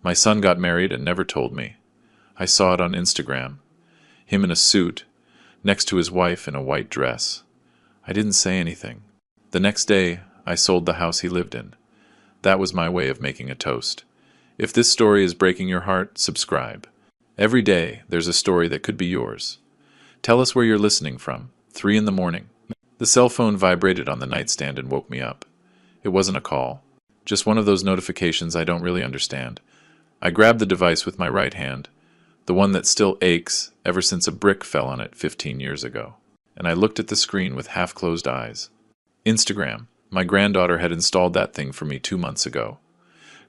My son got married and never told me. I saw it on Instagram. Him in a suit, next to his wife in a white dress. I didn't say anything. The next day, I sold the house he lived in. That was my way of making a toast. If this story is breaking your heart, subscribe. Every day, there's a story that could be yours. Tell us where you're listening from. 3 in the morning. The cell phone vibrated on the nightstand and woke me up. It wasn't a call. Just one of those notifications I don't really understand. I grabbed the device with my right hand, the one that still aches ever since a brick fell on it 15 years ago, and I looked at the screen with half-closed eyes. Instagram. My granddaughter had installed that thing for me 2 months ago.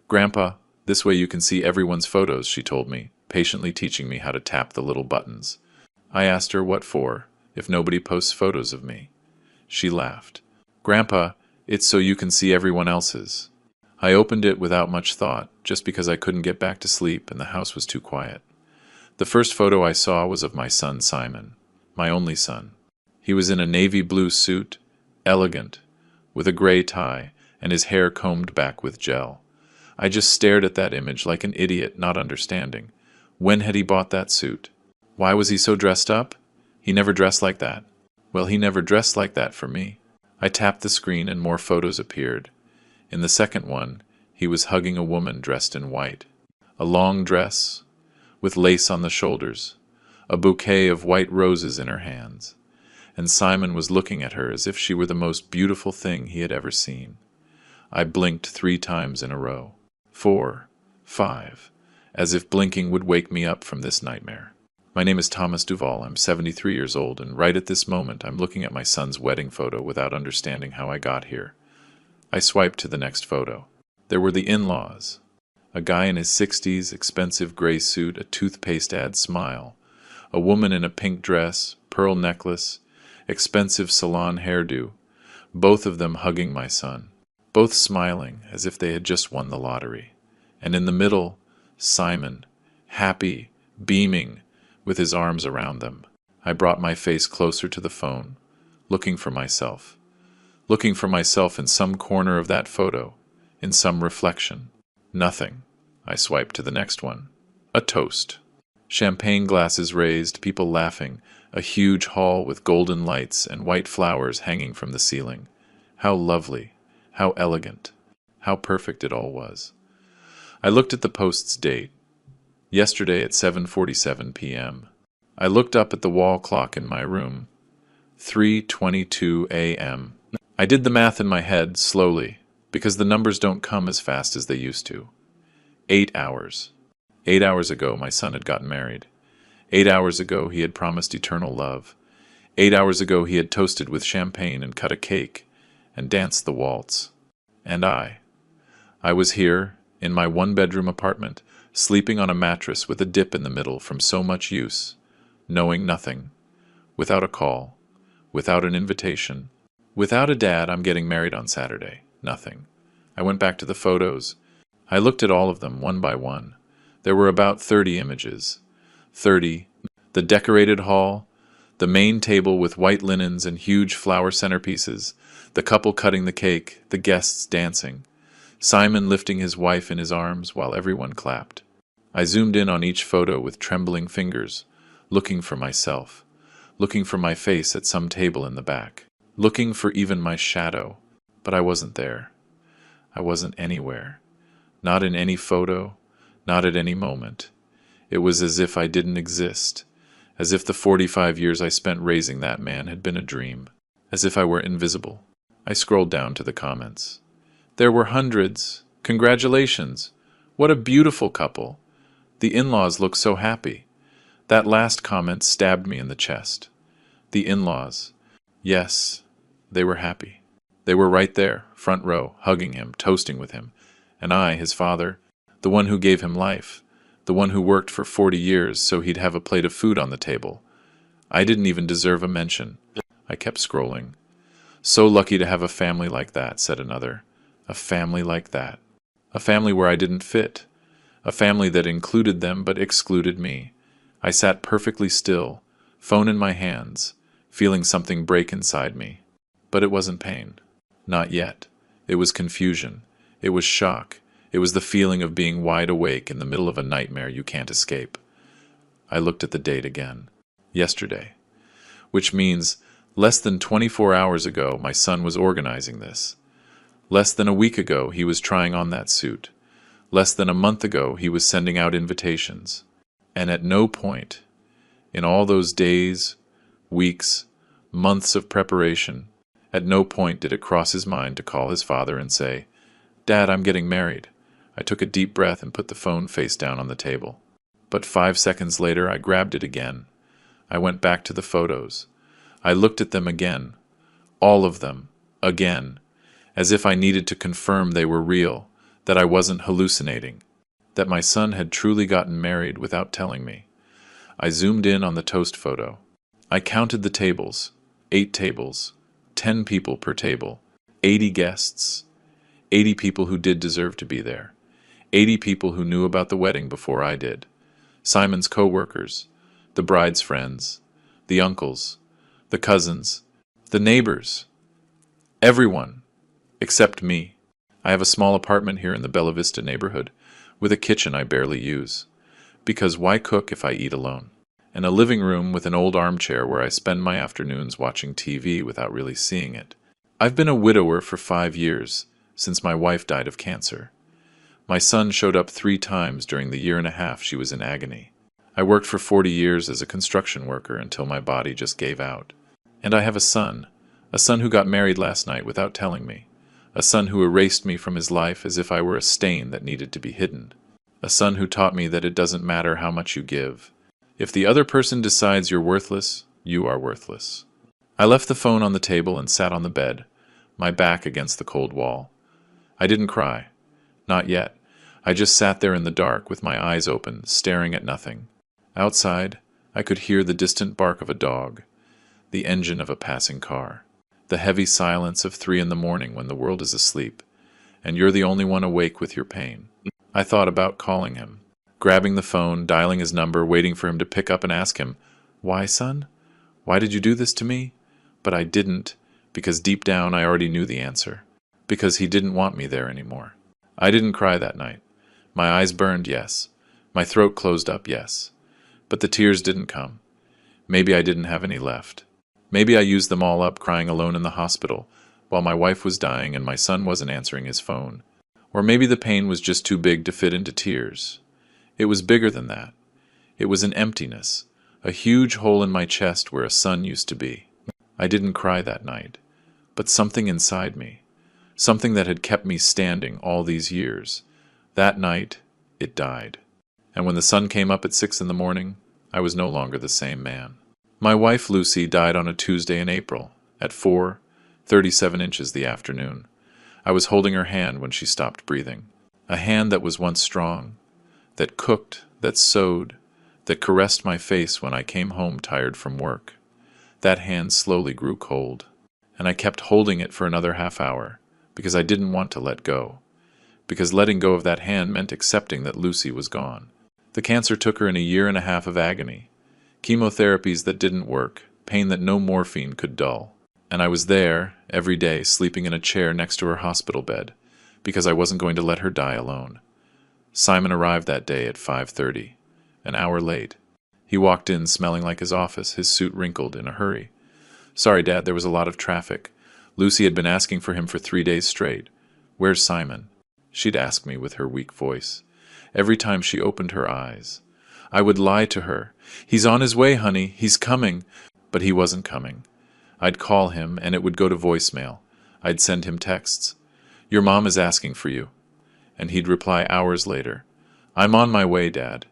"Grandpa, this way you can see everyone's photos," she told me, patiently teaching me how to tap the little buttons. I asked her what for, if nobody posts photos of me. She laughed. "Grandpa, it's so you can see everyone else's." I opened it without much thought, just because I couldn't get back to sleep and the house was too quiet. The first photo I saw was of my son Simon, my only son. He was in a navy blue suit, elegant, with a gray tie, and his hair combed back with gel. I just stared at that image like an idiot, not understanding. When had he bought that suit? Why was he so dressed up? He never dressed like that. Well, he never dressed like that for me. I tapped the screen and more photos appeared. In the second one, he was hugging a woman dressed in white. A long dress, with lace on the shoulders, a bouquet of white roses in her hands. And Simon was looking at her as if she were the most beautiful thing he had ever seen. I blinked 3 times in a row. 4, 5, as if blinking would wake me up from this nightmare. My name is Thomas Duval. I'm 73 years old, and right at this moment I'm looking at my son's wedding photo without understanding how I got here. I swiped to the next photo. There were the in-laws. A guy in his 60s, expensive gray suit, a toothpaste ad smile. A woman in a pink dress, pearl necklace, expensive salon hairdo. Both of them hugging my son. Both smiling as if they had just won the lottery. And in the middle, Simon, happy, beaming, with his arms around them. I brought my face closer to the phone, looking for myself. Looking for myself in some corner of that photo, in some reflection. Nothing. I swiped to the next one. A toast. Champagne glasses raised, people laughing, a huge hall with golden lights and white flowers hanging from the ceiling. How lovely, how elegant, how perfect it all was. I looked at the post's date. Yesterday at 7:47 p.m. I looked up at the wall clock in my room. 3:22 a.m. I did the math in my head, slowly, because the numbers don't come as fast as they used to. 8 hours. 8 hours ago, my son had gotten married. 8 hours ago, he had promised eternal love. 8 hours ago, he had toasted with champagne and cut a cake, and danced the waltz. And I was here, in my one-bedroom apartment, sleeping on a mattress with a dip in the middle from so much use, knowing nothing, without a call, without an invitation. Without a dad, I'm getting married on Saturday. Nothing. I went back to the photos. I looked at all of them, one by one. There were about 30 images. 30. The decorated hall, the main table with white linens and huge flower centerpieces, the couple cutting the cake, the guests dancing, Simon lifting his wife in his arms while everyone clapped. I zoomed in on each photo with trembling fingers, looking for myself, looking for my face at some table in the back. Looking for even my shadow, but I wasn't there. I wasn't anywhere. Not in any photo, not at any moment. It was as if I didn't exist, as if the 45 years I spent raising that man had been a dream, as if I were invisible. I scrolled down to the comments. There were hundreds. Congratulations. What a beautiful couple. The in-laws look so happy. That last comment stabbed me in the chest. The in-laws. Yes, they were happy. They were right there, front row, hugging him, toasting with him. And I, his father, the one who gave him life, the one who worked for 40 years so he'd have a plate of food on the table. I didn't even deserve a mention. I kept scrolling. So lucky to have a family like that, said another. A family like that. A family where I didn't fit. A family that included them but excluded me. I sat perfectly still, phone in my hands, feeling something break inside me. But it wasn't pain. Not yet. It was confusion. It was shock. It was the feeling of being wide awake in the middle of a nightmare you can't escape. I looked at the date again. Yesterday. Which means less than 24 hours ago my son was organizing this. Less than a week ago he was trying on that suit. Less than a month ago he was sending out invitations. And at no point, in all those days, weeks, months of preparation, at no point did it cross his mind to call his father and say, "Dad, I'm getting married." I took a deep breath and put the phone face down on the table. But 5 seconds later I grabbed it again. I went back to the photos. I looked at them again. All of them. Again. As if I needed to confirm they were real, that I wasn't hallucinating, that my son had truly gotten married without telling me. I zoomed in on the toast photo. I counted the tables. 8 tables. 10 people per table. 80 guests. 80 people who did deserve to be there. 80 people who knew about the wedding before I did. Simon's co-workers, the bride's friends, the uncles, the cousins, the neighbors. Everyone, except me. I have a small apartment here in the Bella Vista neighborhood, with a kitchen I barely use. Because why cook if I eat alone? And a living room with an old armchair where I spend my afternoons watching TV without really seeing it. I've been a widower for 5 years, since my wife died of cancer. My son showed up 3 times during the 1.5 years she was in agony. I worked for 40 years as a construction worker until my body just gave out. And I have a son who got married last night without telling me, a son who erased me from his life as if I were a stain that needed to be hidden, a son who taught me that it doesn't matter how much you give. If the other person decides you're worthless, you are worthless. I left the phone on the table and sat on the bed, my back against the cold wall. I didn't cry. Not yet. I just sat there in the dark with my eyes open, staring at nothing. Outside, I could hear the distant bark of a dog, the engine of a passing car, the heavy silence of 3 a.m. when the world is asleep, and you're the only one awake with your pain. I thought about calling him, grabbing the phone, dialing his number, waiting for him to pick up and ask him, "Why, son? Why did you do this to me?" But I didn't, because deep down I already knew the answer, because he didn't want me there anymore. I didn't cry that night. My eyes burned, yes. My throat closed up, yes. But the tears didn't come. Maybe I didn't have any left. Maybe I used them all up crying alone in the hospital, while my wife was dying and my son wasn't answering his phone. Or maybe the pain was just too big to fit into tears. It was bigger than that. It was an emptiness, a huge hole in my chest where a son used to be. I didn't cry that night, but something inside me, something that had kept me standing all these years, that night, it died. And when the sun came up at 6 a.m, I was no longer the same man. My wife Lucy died on a Tuesday in April, at 4:37 inches the afternoon. I was holding her hand when she stopped breathing. A hand that was once strong, that cooked, that sewed, that caressed my face when I came home tired from work. That hand slowly grew cold, and I kept holding it for another half-hour, because I didn't want to let go. Because letting go of that hand meant accepting that Lucy was gone. The cancer took her in a 1.5 years of agony, chemotherapies that didn't work, pain that no morphine could dull. And I was there, every day, sleeping in a chair next to her hospital bed, because I wasn't going to let her die alone. Simon arrived that day at 5:30, an hour late. He walked in smelling like his office, his suit wrinkled, in a hurry. "Sorry, Dad, there was a lot of traffic. Lucy had been asking for him for 3 days straight. Where's Simon?" She'd ask me with her weak voice. Every time she opened her eyes. I would lie to her. "He's on his way, honey. He's coming." But he wasn't coming. I'd call him, and it would go to voicemail. I'd send him texts. "Your mom is asking for you." And he'd reply hours later. "I'm on my way, Dad.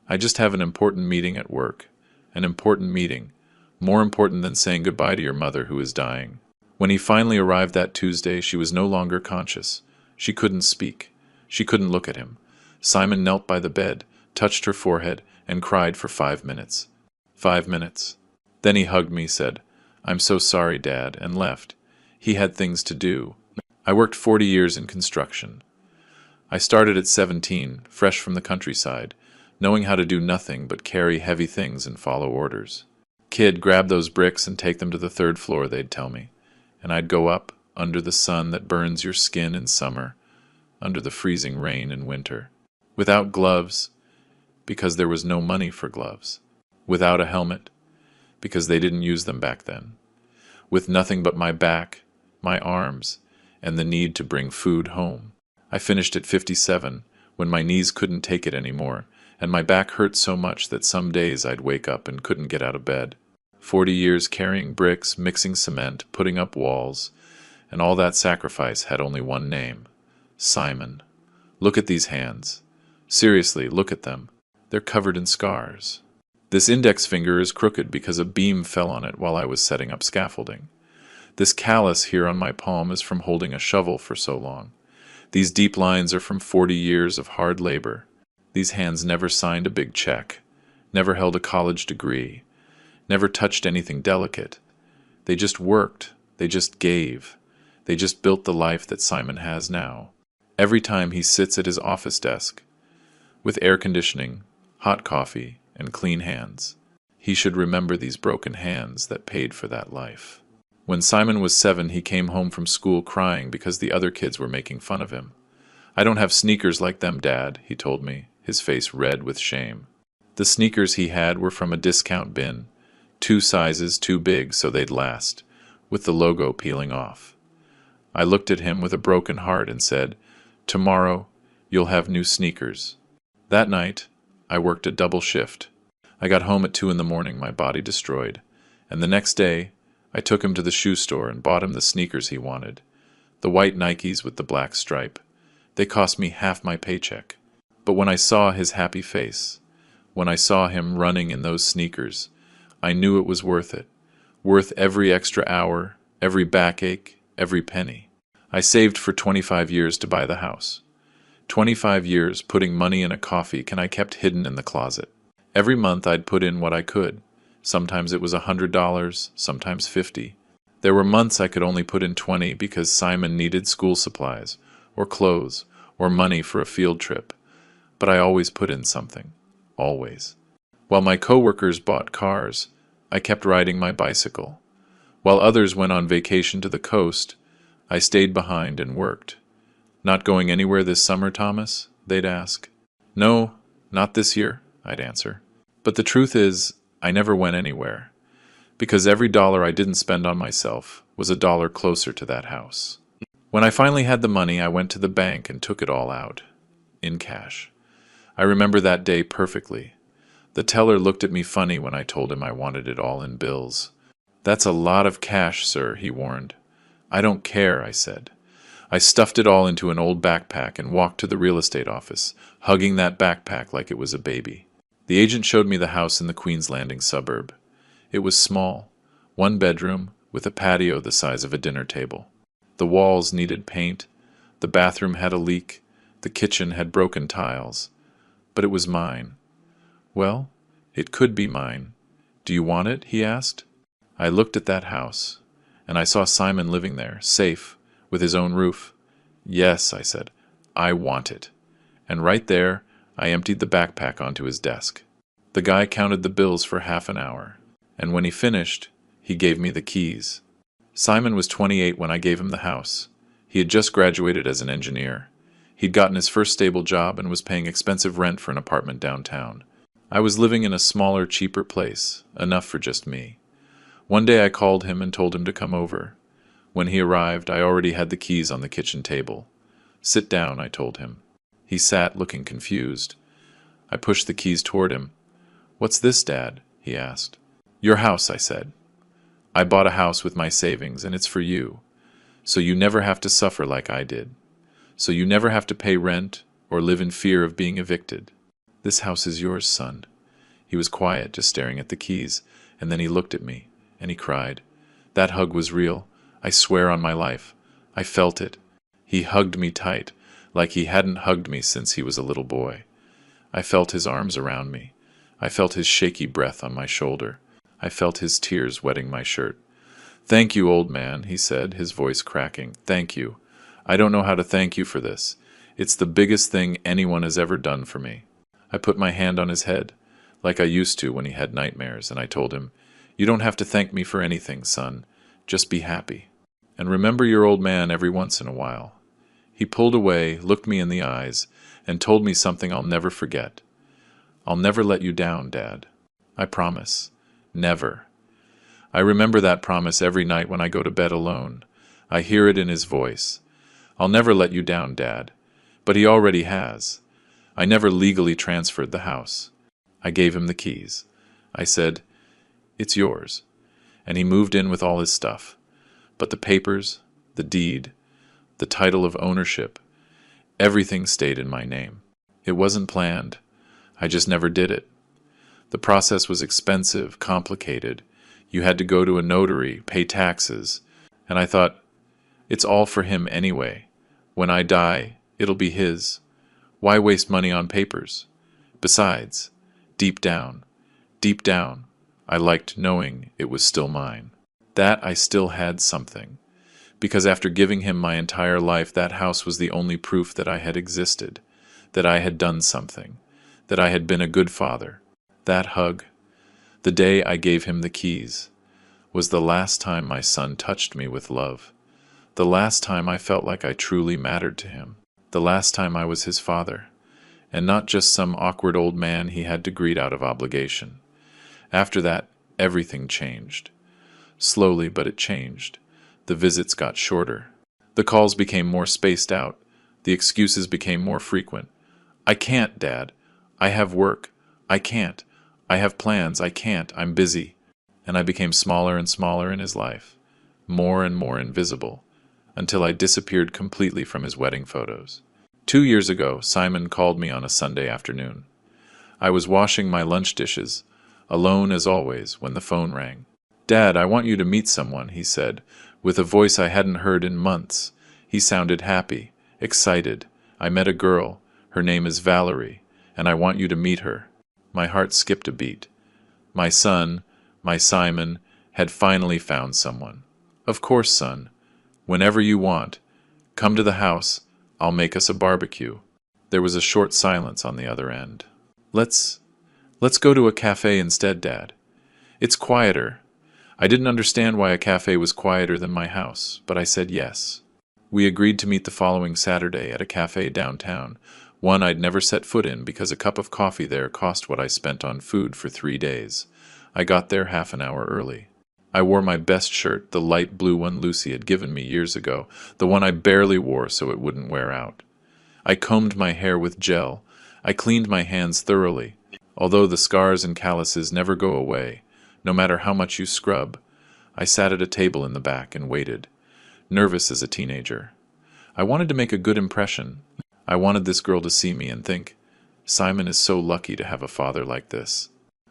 I just have an important meeting at work. An important meeting. More important than saying goodbye to your mother who is dying." When he finally arrived that Tuesday, she was no longer conscious. She couldn't speak. She couldn't look at him. Simon knelt by the bed, touched her forehead, and cried for 5 minutes. 5 minutes. Then he hugged me, said, "I'm so sorry, Dad," and left. He had things to do. I worked 40 years in construction. I started at 17, fresh from the countryside, knowing how to do nothing but carry heavy things and follow orders. "Kid, grab those bricks and take them to the 3rd floor," they'd tell me. And I'd go up, under the sun that burns your skin in summer, under the freezing rain in winter. Without gloves, because there was no money for gloves. Without a helmet, because they didn't use them back then. With nothing but my back, my arms, and the need to bring food home. I finished at 57, when my knees couldn't take it anymore, and my back hurt so much that some days I'd wake up and couldn't get out of bed. 40 years carrying bricks, mixing cement, putting up walls, and all that sacrifice had only one name: Simon. Look at these hands. Seriously, look at them. They're covered in scars. This index finger is crooked because a beam fell on it while I was setting up scaffolding. This callus here on my palm is from holding a shovel for so long. These deep lines are from 40 years of hard labor. These hands never signed a big check, never held a college degree, never touched anything delicate. They just worked, they just gave, they just built the life that Simon has now. Every time he sits at his office desk, with air conditioning, hot coffee, and clean hands, he should remember these broken hands that paid for that life. When Simon was 7, he came home from school crying because the other kids were making fun of him. "I don't have sneakers like them, Dad," he told me, his face red with shame. The sneakers he had were from a discount bin, 2 sizes too big so they'd last, with the logo peeling off. I looked at him with a broken heart and said, "Tomorrow, you'll have new sneakers." That night, I worked a double shift. I got home at 2 in the morning, my body destroyed, and the next day, I took him to the shoe store and bought him the sneakers he wanted, the white Nikes with the black stripe. They cost me half my paycheck. But when I saw his happy face, when I saw him running in those sneakers, I knew it was worth it, worth every extra hour, every backache, every penny. I saved for 25 years to buy the house. 25 years putting money in a coffee can I kept hidden in the closet. Every month I'd put in what I could. Sometimes it was $100, sometimes $50. There were months I could only put in $20 because Simon needed school supplies, or clothes, or money for a field trip. But I always put in something. Always. While my coworkers bought cars, I kept riding my bicycle. While others went on vacation to the coast, I stayed behind and worked. "Not going anywhere this summer, Thomas?" they'd ask. "No, not this year," I'd answer. But the truth is, I never went anywhere, because every dollar I didn't spend on myself was a dollar closer to that house. When I finally had the money, I went to the bank and took it all out, in cash. I remember that day perfectly. The teller looked at me funny when I told him I wanted it all in bills. "That's a lot of cash, sir," he warned. "I don't care," I said. I stuffed it all into an old backpack and walked to the real estate office, hugging that backpack like it was a baby. The agent showed me the house in the Queen's Landing suburb. It was small, 1 bedroom, with a patio the size of a dinner table. The walls needed paint, the bathroom had a leak, the kitchen had broken tiles. But it was mine. "Well, it could be mine. Do you want it?" he asked. I looked at that house, and I saw Simon living there, safe, with his own roof. "Yes," I said, "I want it." And right there, I emptied the backpack onto his desk. The guy counted the bills for half an hour, and when he finished, he gave me the keys. Simon was 28 when I gave him the house. He had just graduated as an engineer. He'd gotten his first stable job and was paying expensive rent for an apartment downtown. I was living in a smaller, cheaper place, enough for just me. One day I called him and told him to come over. When he arrived, I already had the keys on the kitchen table. "Sit down," I told him. He sat, looking confused. I pushed the keys toward him. "What's this, Dad?" he asked. "Your house," I said. "I bought a house with my savings, and it's for you. So you never have to suffer like I did. So you never have to pay rent or live in fear of being evicted. This house is yours, son." He was quiet, just staring at the keys, and then he looked at me, and he cried. That hug was real. I swear on my life. I felt it. He hugged me tight, like he hadn't hugged me since he was a little boy. I felt his arms around me. I felt his shaky breath on my shoulder. I felt his tears wetting my shirt. "Thank you, old man," he said, his voice cracking. "Thank you. I don't know how to thank you for this. It's the biggest thing anyone has ever done for me." I put my hand on his head, like I used to when he had nightmares, and I told him, "You don't have to thank me for anything, son. Just be happy. And remember your old man every once in a while." He pulled away, looked me in the eyes, and told me something I'll never forget. "I'll never let you down, Dad. I promise. Never." I remember that promise every night when I go to bed alone. I hear it in his voice. "I'll never let you down, Dad." But he already has. I never legally transferred the house. I gave him the keys. I said, "It's yours." And he moved in with all his stuff. But the papers, the deed, the title of ownership, everything stayed in my name. It wasn't planned. I just never did it. The process was expensive, complicated. You had to go to a notary, pay taxes. And I thought, it's all for him anyway. When I die, it'll be his. Why waste money on papers? Besides, deep down, I liked knowing it was still mine. That I still had something. Because after giving him my entire life, that house was the only proof that I had existed, that I had done something, that I had been a good father. That hug, the day I gave him the keys, was the last time my son touched me with love. The last time I felt like I truly mattered to him. The last time I was his father, and not just some awkward old man he had to greet out of obligation. After that, everything changed. Slowly, but it changed. The visits got shorter. The calls became more spaced out. The excuses became more frequent. "I can't, Dad. I have work. I can't. I have plans. I can't. I'm busy." And I became smaller and smaller in his life, more and more invisible, until I disappeared completely from his wedding photos. 2 years ago, Simon called me on a Sunday afternoon. I was washing my lunch dishes, alone as always, when the phone rang. "Dad, I want you to meet someone," he said, with a voice I hadn't heard in months. He sounded happy, excited. "I met a girl. Her name is Valerie, and I want you to meet her." My heart skipped a beat. My son, my Simon, had finally found someone. "Of course, son. Whenever you want. Come to the house. I'll make us a barbecue." There was a short silence on the other end. Let's go to a cafe instead, Dad. It's quieter." I didn't understand why a cafe was quieter than my house, but I said yes. We agreed to meet the following Saturday at a cafe downtown, one I'd never set foot in because a cup of coffee there cost what I spent on food for 3 days. I got there half an hour early. I wore my best shirt, the light blue one Lucy had given me years ago, the one I barely wore so it wouldn't wear out. I combed my hair with gel. I cleaned my hands thoroughly. Although the scars and calluses never go away, no matter how much you scrub, I sat at a table in the back and waited, nervous as a teenager. I wanted to make a good impression. I wanted this girl to see me and think, Simon is so lucky to have a father like this.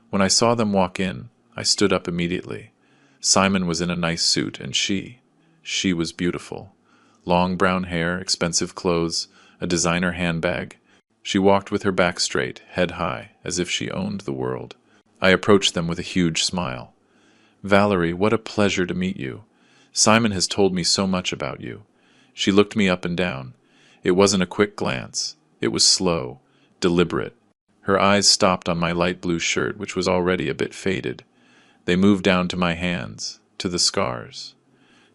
When I saw them walk in, I stood up immediately. Simon was in a nice suit, and she was beautiful. Long brown hair, expensive clothes, a designer handbag. She walked with her back straight, head high, as if she owned the world. I approached them with a huge smile. "Valerie, what a pleasure to meet you. Simon has told me so much about you." She looked me up and down. It wasn't a quick glance. It was slow, deliberate. Her eyes stopped on my light blue shirt, which was already a bit faded. They moved down to my hands, to the scars,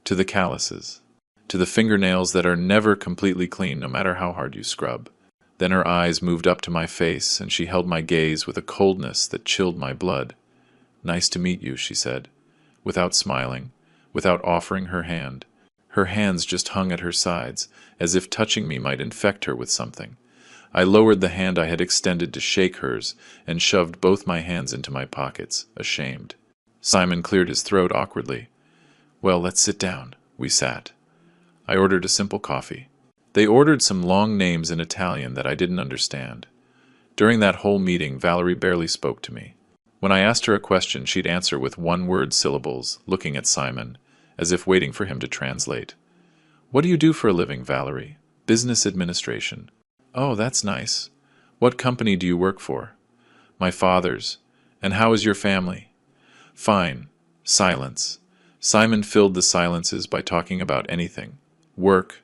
to the calluses, to the fingernails that are never completely clean no matter how hard you scrub. Then her eyes moved up to my face, and she held my gaze with a coldness that chilled my blood. "Nice to meet you," she said, without smiling, without offering her hand. Her hands just hung at her sides, as if touching me might infect her with something. I lowered the hand I had extended to shake hers, and shoved both my hands into my pockets, ashamed. Simon cleared his throat awkwardly. "Well, let's sit down." We sat. I ordered a simple coffee. They ordered some long names in Italian that I didn't understand. During that whole meeting, Valerie barely spoke to me. When I asked her a question, she'd answer with one-word syllables, looking at Simon, as if waiting for him to translate. "What do you do for a living, Valerie?" "Business administration." "Oh, that's nice. What company do you work for?" "My father's." "And how is your family?" "Fine." Silence. Simon filled the silences by talking about anything. Work,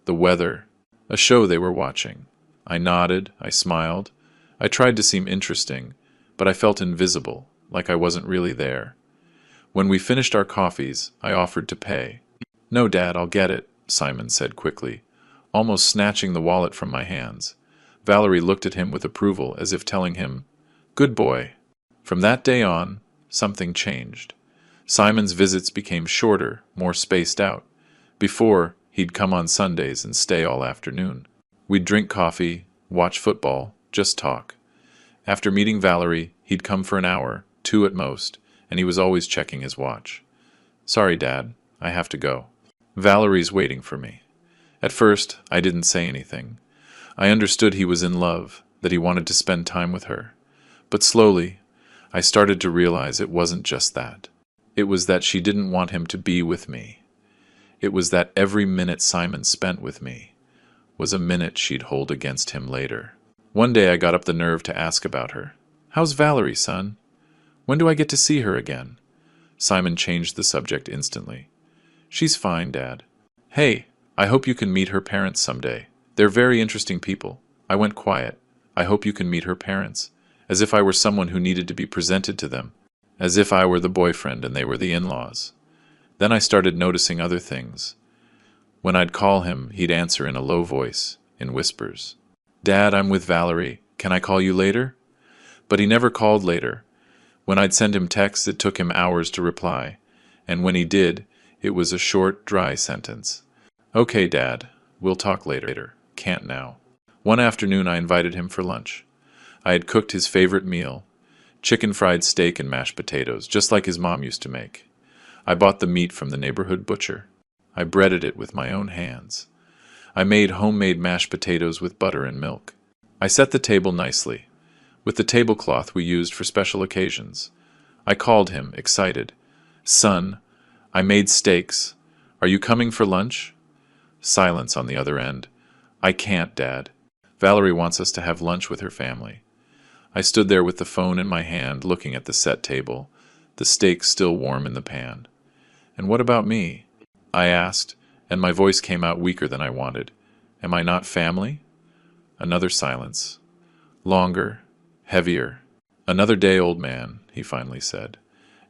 the weather, a show they were watching. I nodded, I smiled. I tried to seem interesting, but I felt invisible, like I wasn't really there. When we finished our coffees, I offered to pay. "No, Dad, I'll get it," Simon said quickly. almost snatching the wallet from my hands. Valerie looked at him with approval, as if telling him, "Good boy." From that day on, something changed. Simon's visits became shorter, more spaced out. Before, he'd come on Sundays and stay all afternoon. We'd drink coffee, watch football, just talk. After meeting Valerie, he'd come for an hour, 2 at most, and he was always checking his watch. "Sorry, Dad, I have to go. Valerie's waiting for me." At first, I didn't say anything. I understood he was in love, that he wanted to spend time with her. But slowly, I started to realize it wasn't just that. It was that she didn't want him to be with me. It was that every minute Simon spent with me was a minute she'd hold against him later. One day I got up the nerve to ask about her. "How's Valerie, son? When do I get to see her again?" Simon changed the subject instantly. "She's fine, Dad. Hey, I hope you can meet her parents someday. They're very interesting people." I went quiet. "I hope you can meet her parents," as if I were someone who needed to be presented to them, as if I were the boyfriend and they were the in-laws. Then I started noticing other things. When I'd call him, he'd answer in a low voice, in whispers. "Dad, I'm with Valerie. Can I call you later?" But he never called later. When I'd send him texts, it took him hours to reply, and when he did, it was a short, dry sentence. "Okay, Dad, we'll talk later. Can't now." One afternoon I invited him for lunch. I had cooked his favorite meal, chicken fried steak and mashed potatoes, just like his mom used to make. I bought the meat from the neighborhood butcher. I breaded it with my own hands. I made homemade mashed potatoes with butter and milk. I set the table nicely, with the tablecloth we used for special occasions. I called him, excited. "Son, I made steaks. Are you coming for lunch?" Silence on the other end. "I can't, Dad. Valerie wants us to have lunch with her family." I stood there with the phone in my hand, looking at the set table, the steak still warm in the pan. "And what about me?" I asked, and my voice came out weaker than I wanted. "Am I not family?" Another silence. Longer, heavier. "Another day, old man," he finally said,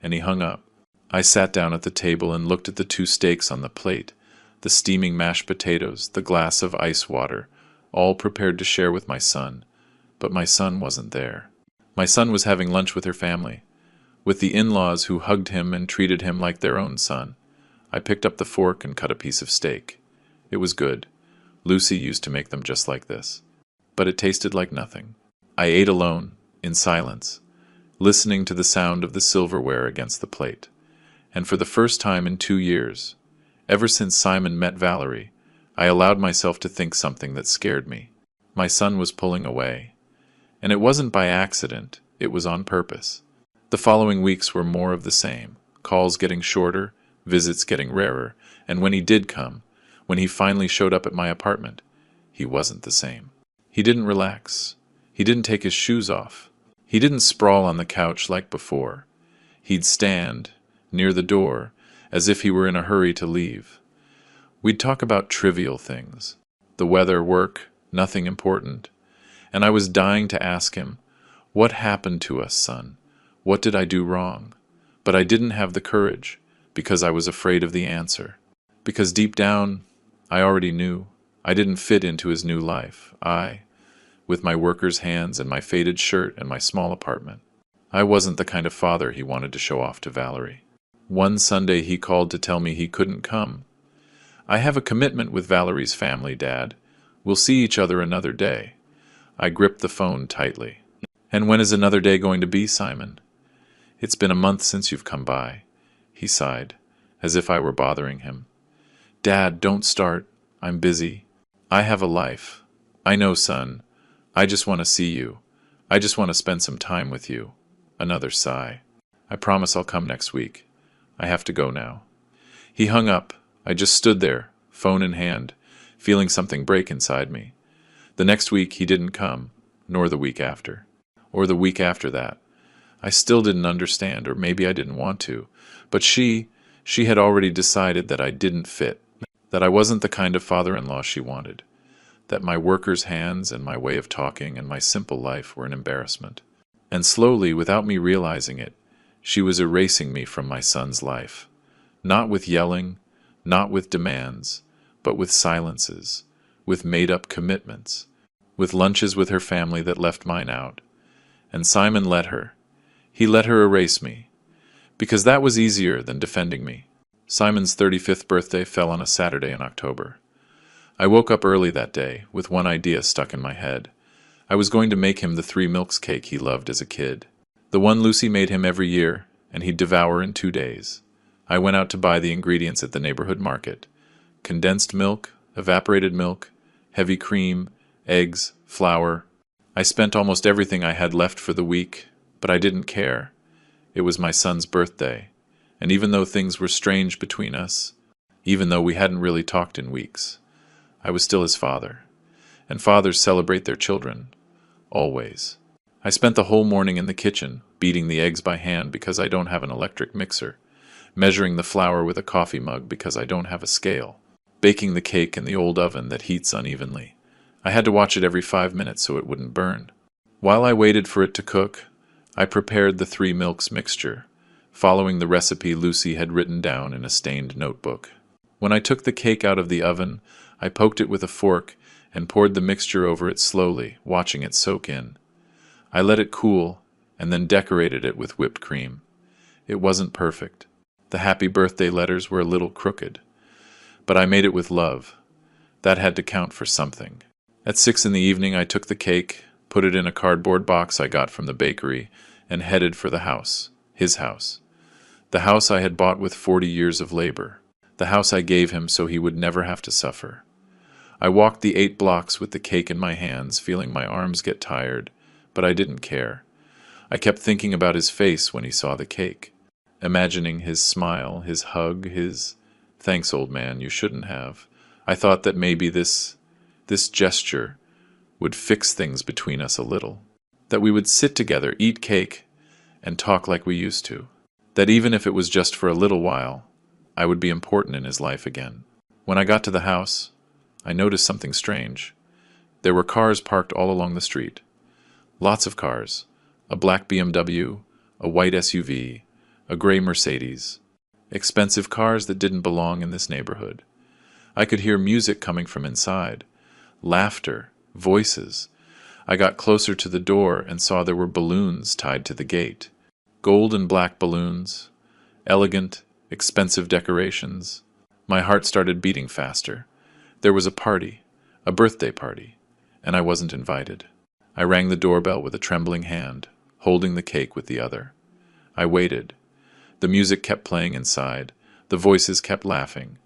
and he hung up. I sat down at the table and looked at the 2 steaks on the plate, the steaming mashed potatoes, the glass of ice water, all prepared to share with my son. But my son wasn't there. My son was having lunch with her family, with the in-laws who hugged him and treated him like their own son. I picked up the fork and cut a piece of steak. It was good. Lucy used to make them just like this. But it tasted like nothing. I ate alone, in silence, listening to the sound of the silverware against the plate. And for the first time in 2 years, ever since Simon met Valerie, I allowed myself to think something that scared me. My son was pulling away. And it wasn't by accident, it was on purpose. The following weeks were more of the same, calls getting shorter, visits getting rarer, and when he did come, when he finally showed up at my apartment, he wasn't the same. He didn't relax. He didn't take his shoes off. He didn't sprawl on the couch like before. He'd stand, near the door, as if he were in a hurry to leave. We'd talk about trivial things. The weather, work, nothing important. And I was dying to ask him, "What happened to us, son? What did I do wrong?" But I didn't have the courage, because I was afraid of the answer. Because deep down, I already knew. I didn't fit into his new life. With my worker's hands and my faded shirt and my small apartment. I wasn't the kind of father he wanted to show off to Valerie. One Sunday he called to tell me he couldn't come. "I have a commitment with Valerie's family, Dad. We'll see each other another day." I gripped the phone tightly. "And when is another day going to be, Simon?" "It's been a month since you've come by." He sighed, as if I were bothering him. "Dad, don't start. I'm busy. I have a life. I know, son. I just want to see you. I just want to spend some time with you." Another sigh. "I promise I'll come next week. I have to go now." He hung up. I just stood there, phone in hand, feeling something break inside me. The next week he didn't come, nor the week after, or the week after that. I still didn't understand, or maybe I didn't want to, but she had already decided that I didn't fit, that I wasn't the kind of father-in-law she wanted, that my worker's hands and my way of talking and my simple life were an embarrassment. And slowly, without me realizing it, she was erasing me from my son's life. Not with yelling, not with demands, but with silences, with made-up commitments, with lunches with her family that left mine out. And Simon let her. He let her erase me, because that was easier than defending me. Simon's 35th birthday fell on a Saturday in October. I woke up early that day, with one idea stuck in my head. I was going to make him the 3 milks cake he loved as a kid. The one Lucy made him every year, and he'd devour in 2 days. I went out to buy the ingredients at the neighborhood market. Condensed milk, evaporated milk, heavy cream, eggs, flour. I spent almost everything I had left for the week, but I didn't care. It was my son's birthday, and even though things were strange between us, even though we hadn't really talked in weeks, I was still his father. And fathers celebrate their children. Always. I spent the whole morning in the kitchen, beating the eggs by hand because I don't have an electric mixer, measuring the flour with a coffee mug because I don't have a scale, baking the cake in the old oven that heats unevenly. I had to watch it every 5 minutes so it wouldn't burn. While I waited for it to cook, I prepared the 3 milks mixture, following the recipe Lucy had written down in a stained notebook. When I took the cake out of the oven, I poked it with a fork and poured the mixture over it slowly, watching it soak in. I let it cool, and then decorated it with whipped cream. It wasn't perfect. The happy birthday letters were a little crooked. But I made it with love. That had to count for something. At 6 in the evening, I took the cake, put it in a cardboard box I got from the bakery, and headed for the house, his house. The house I had bought with 40 years of labor. The house I gave him so he would never have to suffer. I walked the 8 blocks with the cake in my hands, feeling my arms get tired, but I didn't care. I kept thinking about his face when he saw the cake, imagining his smile, his hug, his, "Thanks, old man, you shouldn't have." I thought that maybe this gesture would fix things between us a little, that we would sit together, eat cake, and talk like we used to, that even if it was just for a little while, I would be important in his life again. When I got to the house, I noticed something strange. There were cars parked all along the street. Lots of cars. A black BMW, a white SUV, a gray Mercedes. Expensive cars that didn't belong in this neighborhood. I could hear music coming from inside. Laughter. Voices. I got closer to the door and saw there were balloons tied to the gate. Gold and black balloons. Elegant, expensive decorations. My heart started beating faster. There was a party, a birthday party, and I wasn't invited. I rang the doorbell with a trembling hand, holding the cake with the other. I waited. The music kept playing inside. The voices kept laughing.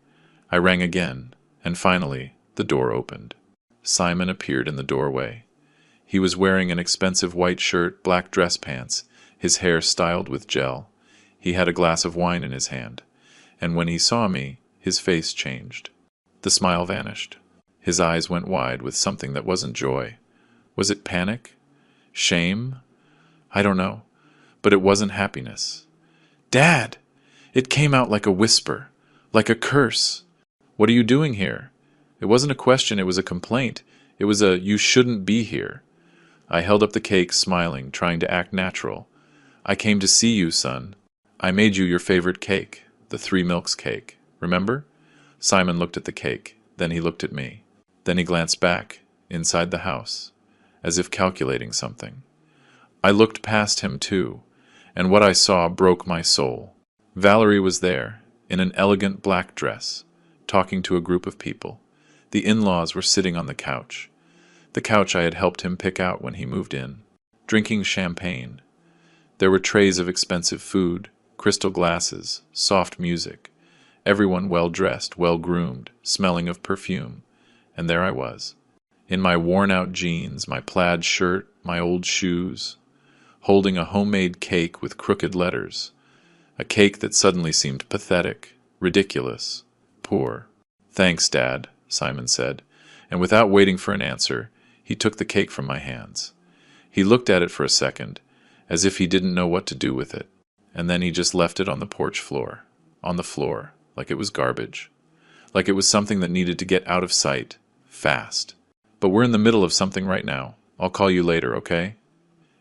I rang again, and finally, the door opened. Simon appeared in the doorway. He was wearing an expensive white shirt, black dress pants, his hair styled with gel. He had a glass of wine in his hand, and when he saw me, his face changed. The smile vanished. His eyes went wide with something that wasn't joy. Was it panic? Shame? I don't know, but it wasn't happiness. "Dad!" It came out like a whisper, like a curse. "What are you doing here?" It wasn't a question, it was a complaint. It was a, "You shouldn't be here." I held up the cake, smiling, trying to act natural. "I came to see you, son. I made you your favorite cake, the 3 milks cake. Remember?" Simon looked at the cake, then he looked at me. Then he glanced back, inside the house, as if calculating something. I looked past him too, and what I saw broke my soul. Valerie was there, in an elegant black dress, talking to a group of people. The in-laws were sitting on the couch I had helped him pick out when he moved in, drinking champagne. There were trays of expensive food, crystal glasses, soft music, everyone well-dressed, well-groomed, smelling of perfume, and there I was, in my worn-out jeans, my plaid shirt, my old shoes, holding a homemade cake with crooked letters, a cake that suddenly seemed pathetic, ridiculous, poor. "Thanks, Dad," Simon said, and without waiting for an answer, he took the cake from my hands. He looked at it for a second, as if he didn't know what to do with it, and then he just left it on the porch floor, on the floor, like it was garbage, like it was something that needed to get out of sight, fast. "But we're in the middle of something right now. I'll call you later, okay?"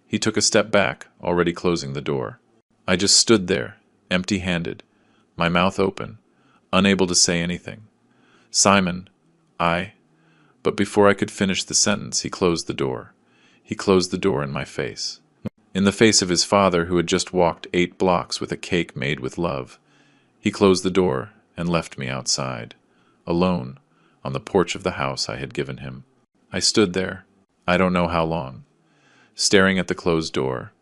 He took a step back, already closing the door. I just stood there, empty-handed, my mouth open, unable to say anything. "Simon, But before I could finish the sentence, he closed the door. He closed the door in my face. In the face of his father, who had just walked 8 blocks with a cake made with love. He closed the door and left me outside, alone, on the porch of the house I had given him. I stood there, I don't know how long, staring at the closed door,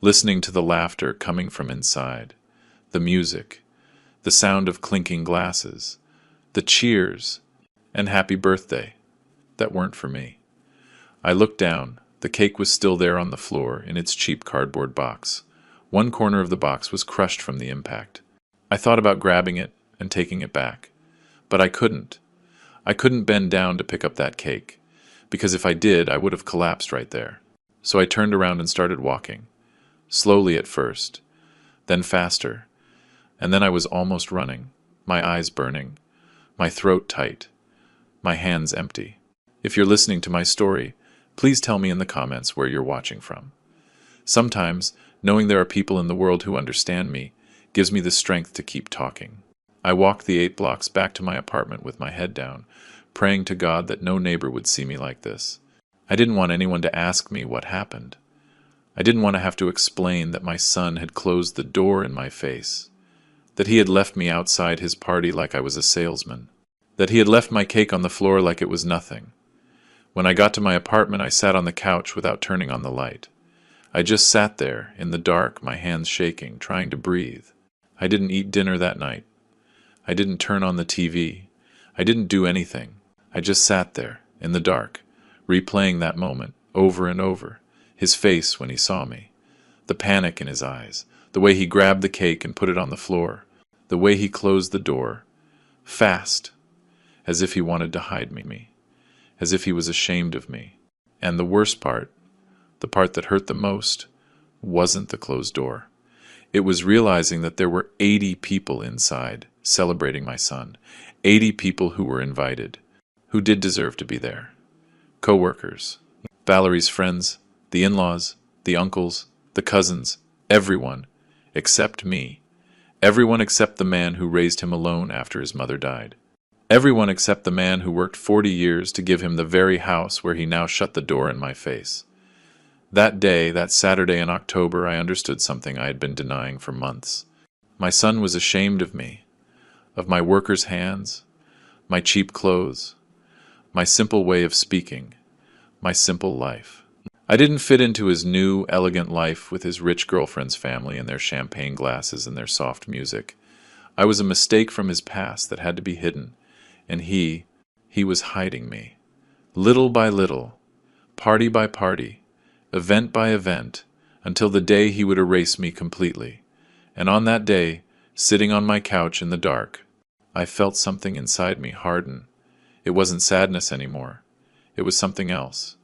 listening to the laughter coming from inside, the music, the sound of clinking glasses, the cheers, and happy birthday that weren't for me. I looked down. The cake was still there on the floor in its cheap cardboard box. One corner of the box was crushed from the impact. I thought about grabbing it and taking it back, but I couldn't. I couldn't bend down to pick up that cake, because if I did, I would have collapsed right there. So I turned around and started walking, slowly at first, then faster, and then I was almost running, my eyes burning, my throat tight, my hands empty. If you're listening to my story, please tell me in the comments where you're watching from. Sometimes, knowing there are people in the world who understand me gives me the strength to keep talking. I walked the 8 blocks back to my apartment with my head down, praying to God that no neighbor would see me like this. I didn't want anyone to ask me what happened. I didn't want to have to explain that my son had closed the door in my face, that he had left me outside his party like I was a salesman, that he had left my cake on the floor like it was nothing. When I got to my apartment, I sat on the couch without turning on the light. I just sat there, in the dark, my hands shaking, trying to breathe. I didn't eat dinner that night. I didn't turn on the TV. I didn't do anything. I just sat there, in the dark, replaying that moment, over and over. His face when he saw me. The panic in his eyes. The way he grabbed the cake and put it on the floor. The way he closed the door. Fast. As if he wanted to hide me. As if he was ashamed of me. And the worst part, the part that hurt the most, wasn't the closed door. It was realizing that there were 80 people inside celebrating my son. 80 people who were invited, who did deserve to be there. Co-workers, Valerie's friends, the in-laws, the uncles, the cousins, everyone, except me. Everyone except the man who raised him alone after his mother died. Everyone except the man who worked 40 years to give him the very house where he now shut the door in my face. That day, that Saturday in October, I understood something I had been denying for months. My son was ashamed of me, of my workers' hands, my cheap clothes, my simple way of speaking, my simple life. I didn't fit into his new, elegant life with his rich girlfriend's family and their champagne glasses and their soft music. I was a mistake from his past that had to be hidden, and he was hiding me. Little by little, party by party, event by event, until the day he would erase me completely. And on that day, sitting on my couch in the dark, I felt something inside me harden. It wasn't sadness anymore. It was something else.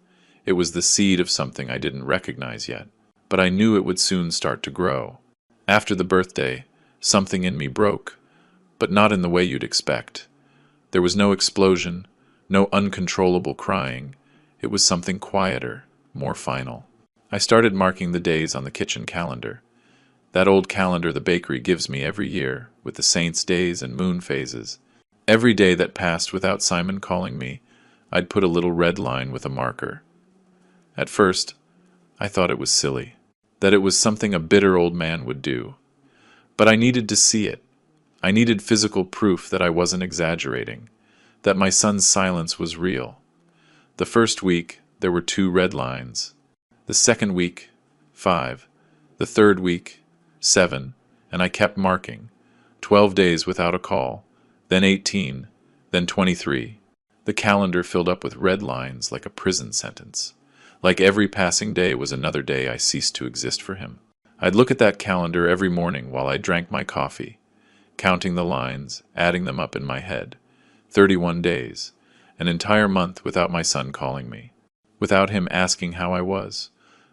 It was the seed of something I didn't recognize yet, but I knew it would soon start to grow. After the birthday, something in me broke, but not in the way you'd expect. There was no explosion, no uncontrollable crying. It was something quieter, more final. I started marking the days on the kitchen calendar. That old calendar the bakery gives me every year, with the saints' days and moon phases. Every day that passed without Simon calling me, I'd put a little red line with a marker. At first, I thought it was silly, that it was something a bitter old man would do. But I needed to see it. I needed physical proof that I wasn't exaggerating, that my son's silence was real. The first week, there were 2 red lines. The second week, 5. The third week, 7. And I kept marking. 12 days without a call, then 18, then 23. The calendar filled up with red lines like a prison sentence. Like every passing day was another day I ceased to exist for him. I'd look at that calendar every morning while I drank my coffee, counting the lines, adding them up in my head. 31 days, an entire month without my son calling me, without him asking how I was,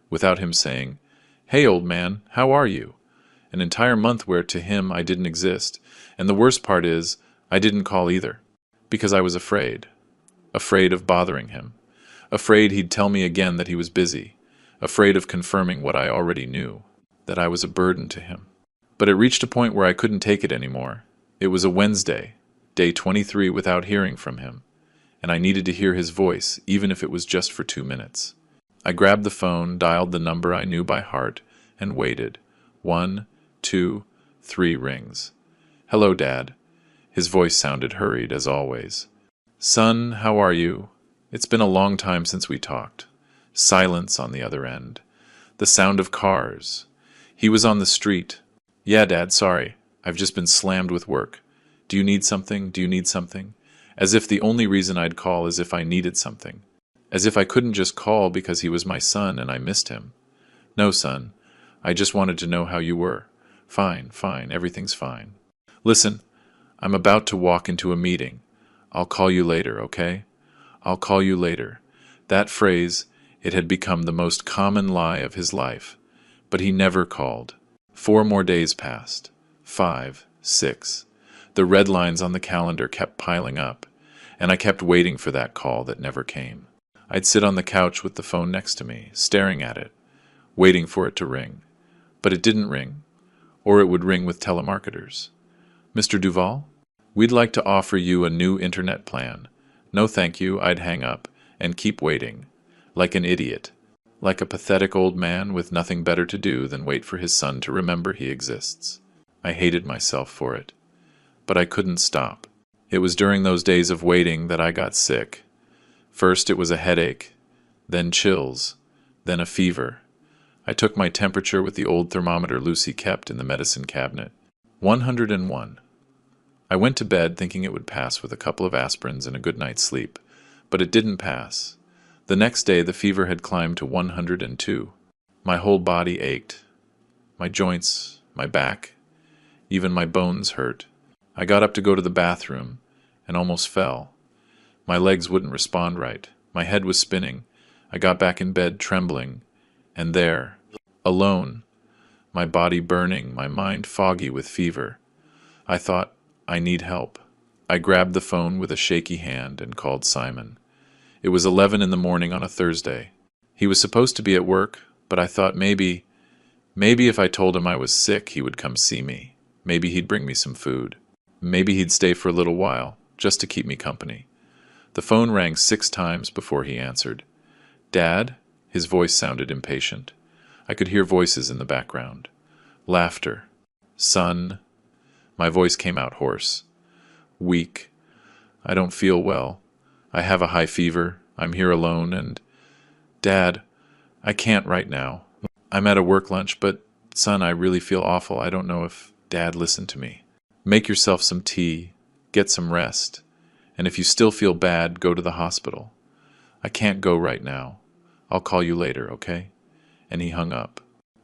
without him saying, "Hey, old man, how are you?" An entire month where to him I didn't exist, and the worst part is, I didn't call either, because I was afraid. Afraid of bothering him. Afraid he'd tell me again that he was busy. Afraid of confirming what I already knew, that I was a burden to him. But it reached a point where I couldn't take it anymore. It was a Wednesday, day 23 without hearing from him, and I needed to hear his voice, even if it was just for 2 minutes. I grabbed the phone, dialed the number I knew by heart, and waited. 1, 2, 3 rings. "Hello, Dad." His voice sounded hurried, as always. "Son, how are you? It's been a long time since we talked." Silence on the other end. The sound of cars. He was on the street. "Yeah, Dad, sorry. I've just been slammed with work. Do you need something? Do you need something?" As if the only reason I'd call is if I needed something. As if I couldn't just call because he was my son and I missed him. "No, son. I just wanted to know how you were." "Fine, fine. Everything's fine." "Listen, I'm about to walk into a meeting. I'll call you later, okay? I'll call you later." That phrase, it had become the most common lie of his life. But he never called. 4 more days passed. 5, 6. The red lines on the calendar kept piling up, and I kept waiting for that call that never came. I'd sit on the couch with the phone next to me, staring at it, waiting for it to ring. But it didn't ring, or it would ring with telemarketers. "Mr. Duval? We'd like to offer you a new internet plan." "No thank you," I'd hang up, and keep waiting, like an idiot, like a pathetic old man with nothing better to do than wait for his son to remember he exists. I hated myself for it, but I couldn't stop. It was during those days of waiting that I got sick. First it was a headache, then chills, then a fever. I took my temperature with the old thermometer Lucy kept in the medicine cabinet. 101. I went to bed thinking it would pass with a couple of aspirins and a good night's sleep, but it didn't pass. The next day the fever had climbed to 102. My whole body ached. My joints, my back, even my bones hurt. I got up to go to the bathroom and almost fell. My legs wouldn't respond right. My head was spinning. I got back in bed trembling, and there, alone, my body burning, my mind foggy with fever. I thought, I need help. I grabbed the phone with a shaky hand and called Simon. It was 11 in the morning on a Thursday. He was supposed to be at work, but I thought maybe if I told him I was sick, he would come see me. Maybe he'd bring me some food. Maybe he'd stay for a little while, just to keep me company. The phone rang 6 times before he answered. "Dad?" His voice sounded impatient. I could hear voices in the background. Laughter. "Son?" My voice came out hoarse. "Weak. I don't feel well. I have a high fever. I'm here alone and... Dad, I can't right now. I'm at a work lunch, but, son, I really feel awful. I don't know if Dad listened to me. Make yourself some tea. Get some rest. And if you still feel bad, go to the hospital. I can't go right now. I'll call you later, okay?" And he hung up.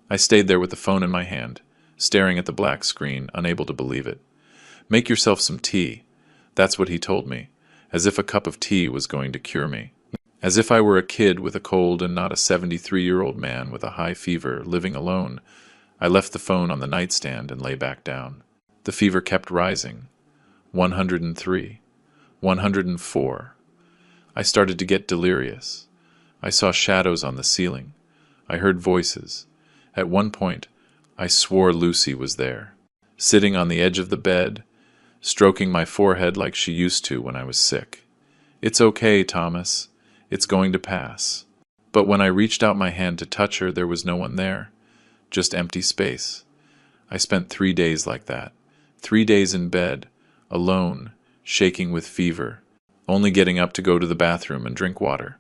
I stayed there with the phone in my hand, staring at the black screen, unable to believe it. Make yourself some tea. That's what he told me, as if a cup of tea was going to cure me. As if I were a kid with a cold and not a 73-year-old man with a high fever living alone. I left the phone on the nightstand and lay back down. The fever kept rising. 103. 104. I started to get delirious. I saw shadows on the ceiling. I heard voices. At one point, I swore Lucy was there, sitting on the edge of the bed, stroking my forehead like she used to when I was sick. "It's okay, Thomas. It's going to pass." But when I reached out my hand to touch her, there was no one there, just empty space. I spent 3 days like that. 3 days in bed, alone, shaking with fever, only getting up to go to the bathroom and drink water.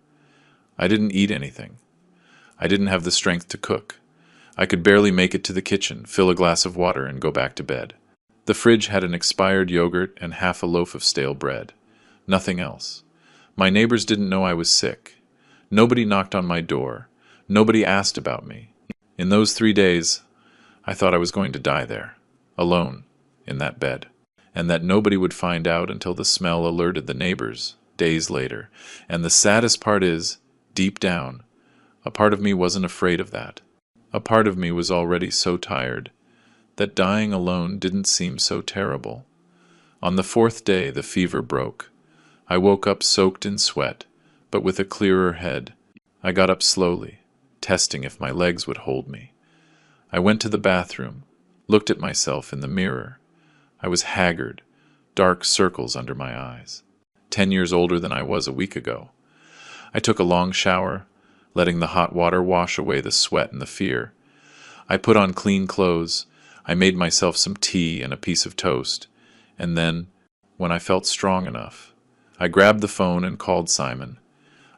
I didn't eat anything. I didn't have the strength to cook. I could barely make it to the kitchen, fill a glass of water, and go back to bed. The fridge had an expired yogurt and half a loaf of stale bread. Nothing else. My neighbors didn't know I was sick. Nobody knocked on my door. Nobody asked about me. In those 3 days, I thought I was going to die there, alone, in that bed, and that nobody would find out until the smell alerted the neighbors, days later. And the saddest part is, deep down, a part of me wasn't afraid of that. A part of me was already so tired that dying alone didn't seem so terrible. On the 4th day, the fever broke. I woke up soaked in sweat, but with a clearer head. I got up slowly, testing if my legs would hold me. I went to the bathroom, looked at myself in the mirror. I was haggard, dark circles under my eyes. 10 years older than I was a week ago. I took a long shower, letting the hot water wash away the sweat and the fear. I put on clean clothes. I made myself some tea and a piece of toast. And then, when I felt strong enough, I grabbed the phone and called Simon.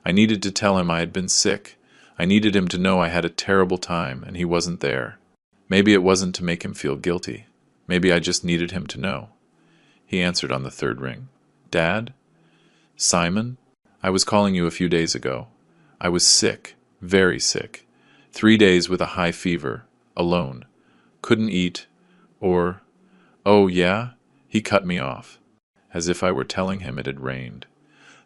I needed to tell him I had been sick. I needed him to know I had a terrible time and he wasn't there. Maybe it wasn't to make him feel guilty. Maybe I just needed him to know. He answered on the third ring. Dad? Simon? I was calling you a few days ago. I was sick, very sick. 3 days with a high fever, alone. Couldn't eat, or... Oh, yeah? He cut me off, as if I were telling him it had rained.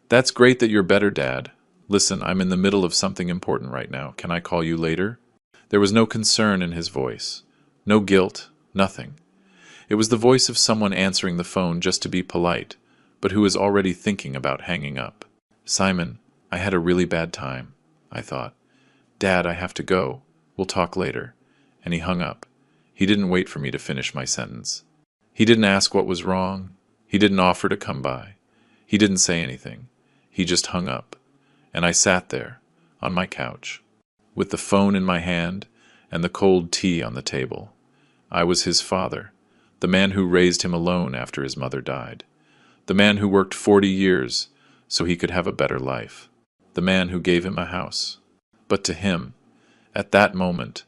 That's great that you're better, Dad. Listen, I'm in the middle of something important right now. Can I call you later? There was no concern in his voice. No guilt, nothing. It was the voice of someone answering the phone just to be polite, but who is already thinking about hanging up. Simon, I had a really bad time, I thought. Dad, I have to go. We'll talk later. And he hung up. He didn't wait for me to finish my sentence. He didn't ask what was wrong. He didn't offer to come by. He didn't say anything. He just hung up. And I sat there, on my couch, with the phone in my hand and the cold tea on the table. I was his father, the man who raised him alone after his mother died, the man who worked 40 years so he could have a better life, the man who gave him a house. But to him, at that moment,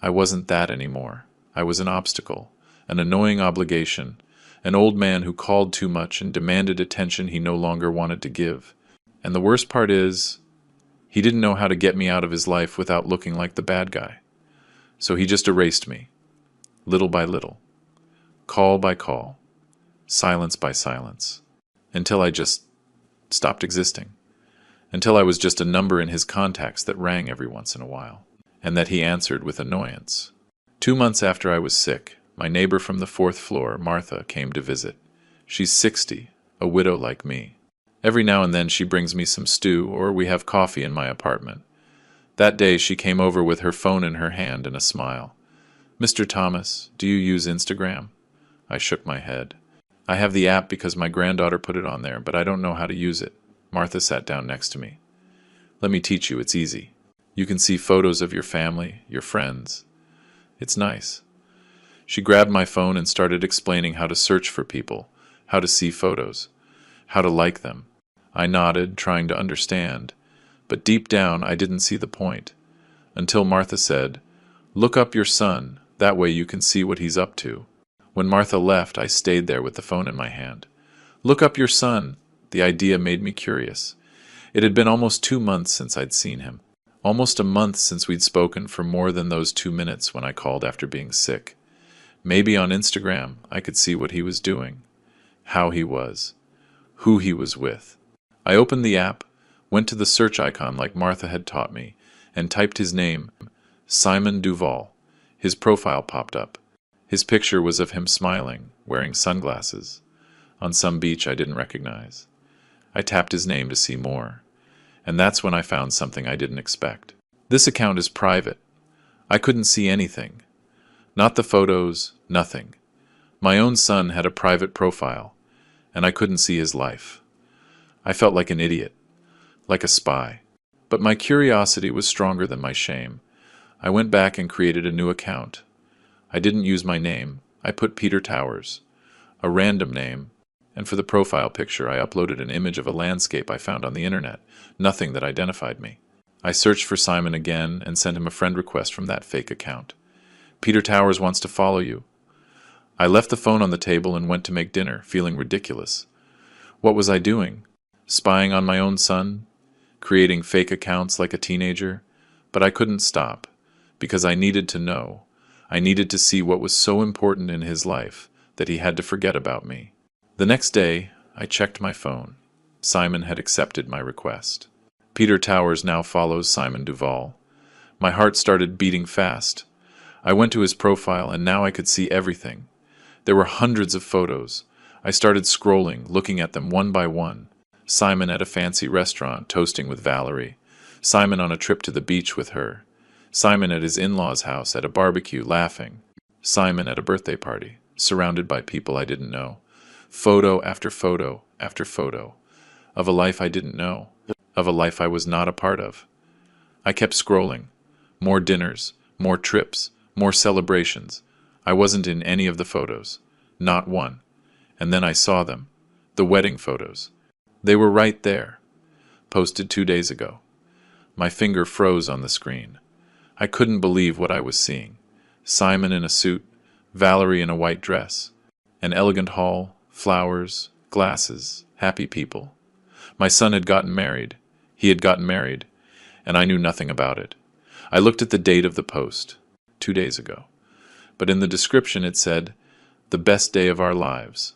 I wasn't that anymore. I was an obstacle, an annoying obligation, an old man who called too much and demanded attention he no longer wanted to give. And the worst part is, he didn't know how to get me out of his life without looking like the bad guy. So he just erased me, little by little, call by call, silence by silence, until I just stopped existing, until I was just a number in his contacts that rang every once in a while, and that he answered with annoyance. 2 months after I was sick, my neighbor from the 4th floor, Martha, came to visit. She's 60, a widow like me. Every now and then she brings me some stew, or we have coffee in my apartment. That day she came over with her phone in her hand and a smile. Mr. Thomas, do you use Instagram? I shook my head. I have the app because my granddaughter put it on there, but I don't know how to use it. Martha sat down next to me. Let me teach you, it's easy. You can see photos of your family, your friends. It's nice. She grabbed my phone and started explaining how to search for people, how to see photos, how to like them. I nodded, trying to understand, but deep down I didn't see the point. Until Martha said, "Look up your son, that way you can see what he's up to." When Martha left, I stayed there with the phone in my hand. Look up your son. The idea made me curious. It had been almost 2 months since I'd seen him. Almost a month since we'd spoken for more than those 2 minutes when I called after being sick. Maybe on Instagram I could see what he was doing, how he was, who he was with. I opened the app, went to the search icon like Martha had taught me, and typed his name, Simon Duval. His profile popped up. His picture was of him smiling, wearing sunglasses, on some beach I didn't recognize. I tapped his name to see more, and that's when I found something I didn't expect. This account is private. I couldn't see anything. Not the photos, nothing. My own son had a private profile, and I couldn't see his life. I felt like an idiot, like a spy. But my curiosity was stronger than my shame. I went back and created a new account. I didn't use my name. I put Peter Towers, a random name, and for the profile picture I uploaded an image of a landscape I found on the internet, nothing that identified me. I searched for Simon again and sent him a friend request from that fake account. Peter Towers wants to follow you. I left the phone on the table and went to make dinner, feeling ridiculous. What was I doing? Spying on my own son? Creating fake accounts like a teenager? But I couldn't stop, because I needed to know. I needed to see what was so important in his life that he had to forget about me. The next day, I checked my phone. Simon had accepted my request. Peter Towers now follows Simon Duval. My heart started beating fast. I went to his profile, and now I could see everything. There were hundreds of photos. I started scrolling, looking at them one by one. Simon at a fancy restaurant, toasting with Valerie. Simon on a trip to the beach with her. Simon at his in-laws' house at a barbecue, laughing. Simon at a birthday party, surrounded by people I didn't know. Photo after photo after photo. of a life I didn't know, of a life I was not a part of. I kept scrolling. More dinners, more trips, more celebrations. I wasn't in any of the photos. Not one. And then I saw them. The wedding photos. They were right there. Posted 2 days ago. My finger froze on the screen. I couldn't believe what I was seeing. Simon in a suit, Valerie in a white dress. An elegant hall, flowers, glasses, happy people. My son had gotten married. He had gotten married, and I knew nothing about it. I looked at the date of the post, 2 days ago. But in the description it said, "The best day of our lives."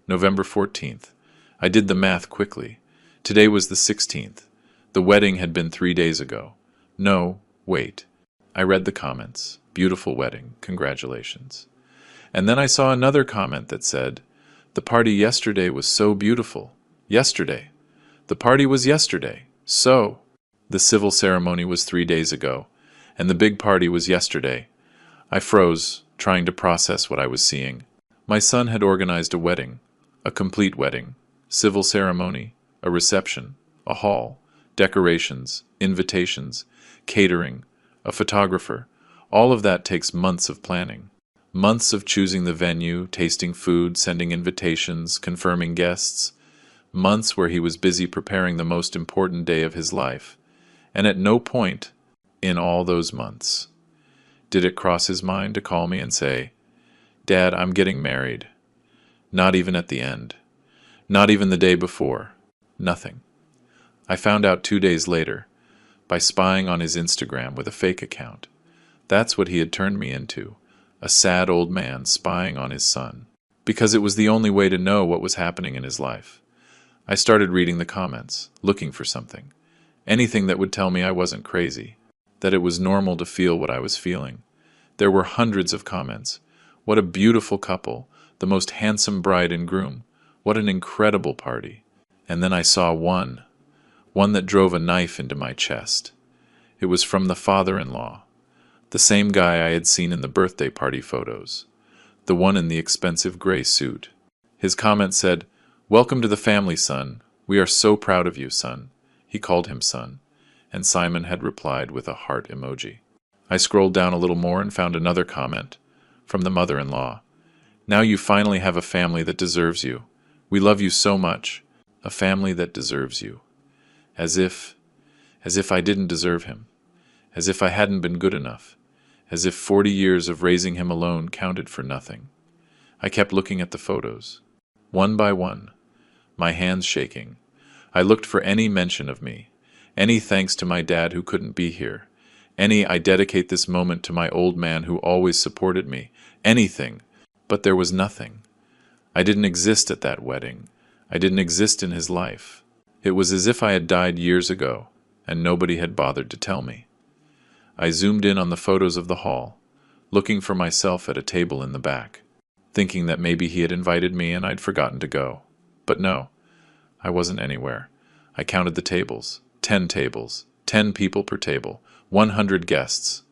November 14th. I did the math quickly. Today was the 16th. The wedding had been 3 days ago. No, wait. I read the comments. Beautiful wedding. Congratulations. And then I saw another comment that said, "The party yesterday was so beautiful. Yesterday. The party was yesterday. So." The civil ceremony was 3 days ago, and the big party was yesterday. I froze, trying to process what I was seeing. My son had organized a wedding, a complete wedding, civil ceremony, a reception, a hall, decorations, invitations, catering, a photographer. All of that takes months of planning. Months of choosing the venue, tasting food, sending invitations, confirming guests. Months where he was busy preparing the most important day of his life. And at no point in all those months did it cross his mind to call me and say, "Dad, I'm getting married." Not even at the end. Not even the day before. Nothing. I found out 2 days later, by spying on his Instagram with a fake account. That's what he had turned me into, a sad old man spying on his son. Because it was the only way to know what was happening in his life. I started reading the comments, looking for something. Anything that would tell me I wasn't crazy, that it was normal to feel what I was feeling. There were hundreds of comments. What a beautiful couple, the most handsome bride and groom. What an incredible party. And then I saw one that drove a knife into my chest. It was from the father-in-law, the same guy I had seen in the birthday party photos, the one in the expensive gray suit. His comment said, "Welcome to the family, son. We are so proud of you, son." He called him son, and Simon had replied with a heart emoji. I scrolled down a little more and found another comment from the mother-in-law. "Now you finally have a family that deserves you. We love you so much. A family that deserves you." As if I didn't deserve him. As if I hadn't been good enough. As if 40 years of raising him alone counted for nothing. I kept looking at the photos, one by one, my hands shaking. I looked for any mention of me, any thanks to my dad who couldn't be here, any "I dedicate this moment to my old man who always supported me," anything. But there was nothing. I didn't exist at that wedding. I didn't exist in his life. It was as if I had died years ago, and nobody had bothered to tell me. I zoomed in on the photos of the hall, looking for myself at a table in the back, thinking that maybe he had invited me and I'd forgotten to go. But no, I wasn't anywhere. I counted the tables. 10 tables. 10 people per table. 100 guests.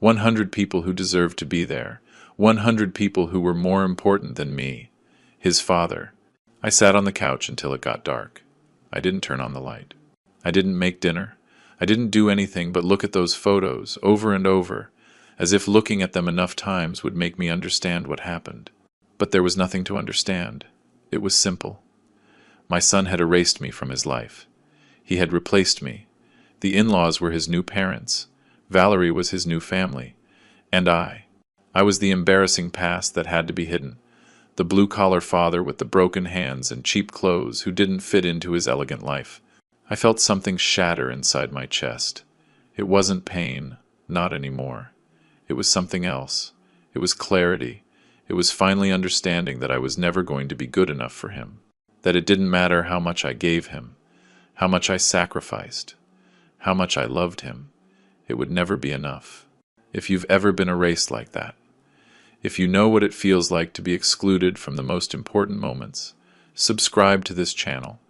100 people who deserved to be there. 100 people who were more important than me. His father. I sat on the couch until it got dark. I didn't turn on the light. I didn't make dinner. I didn't do anything but look at those photos over and over, as if looking at them enough times would make me understand what happened. But there was nothing to understand. It was simple. My son had erased me from his life. He had replaced me. The in-laws were his new parents. Valerie was his new family. And I was the embarrassing past that had to be hidden. The blue-collar father with the broken hands and cheap clothes who didn't fit into his elegant life. I felt something shatter inside my chest. It wasn't pain, not anymore. It was something else. It was clarity. It was finally understanding that I was never going to be good enough for him. That it didn't matter how much I gave him, how much I sacrificed, how much I loved him. It would never be enough. If you've ever been erased like that, if you know what it feels like to be excluded from the most important moments, subscribe to this channel.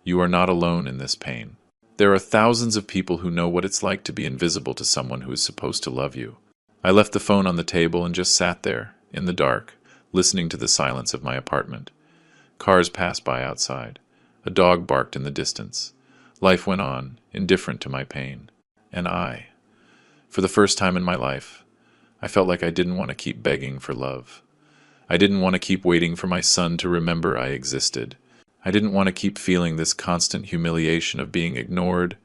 You are not alone in this pain. There are thousands of people who know what it's like to be invisible to someone who is supposed to love you. I left the phone on the table and just sat there, in the dark, listening to the silence of my apartment. Cars passed by outside. A dog barked in the distance. Life went on, indifferent to my pain. And for the first time in my life, I felt like I didn't want to keep begging for love. I didn't want to keep waiting for my son to remember I existed. I didn't want to keep feeling this constant humiliation of being ignored,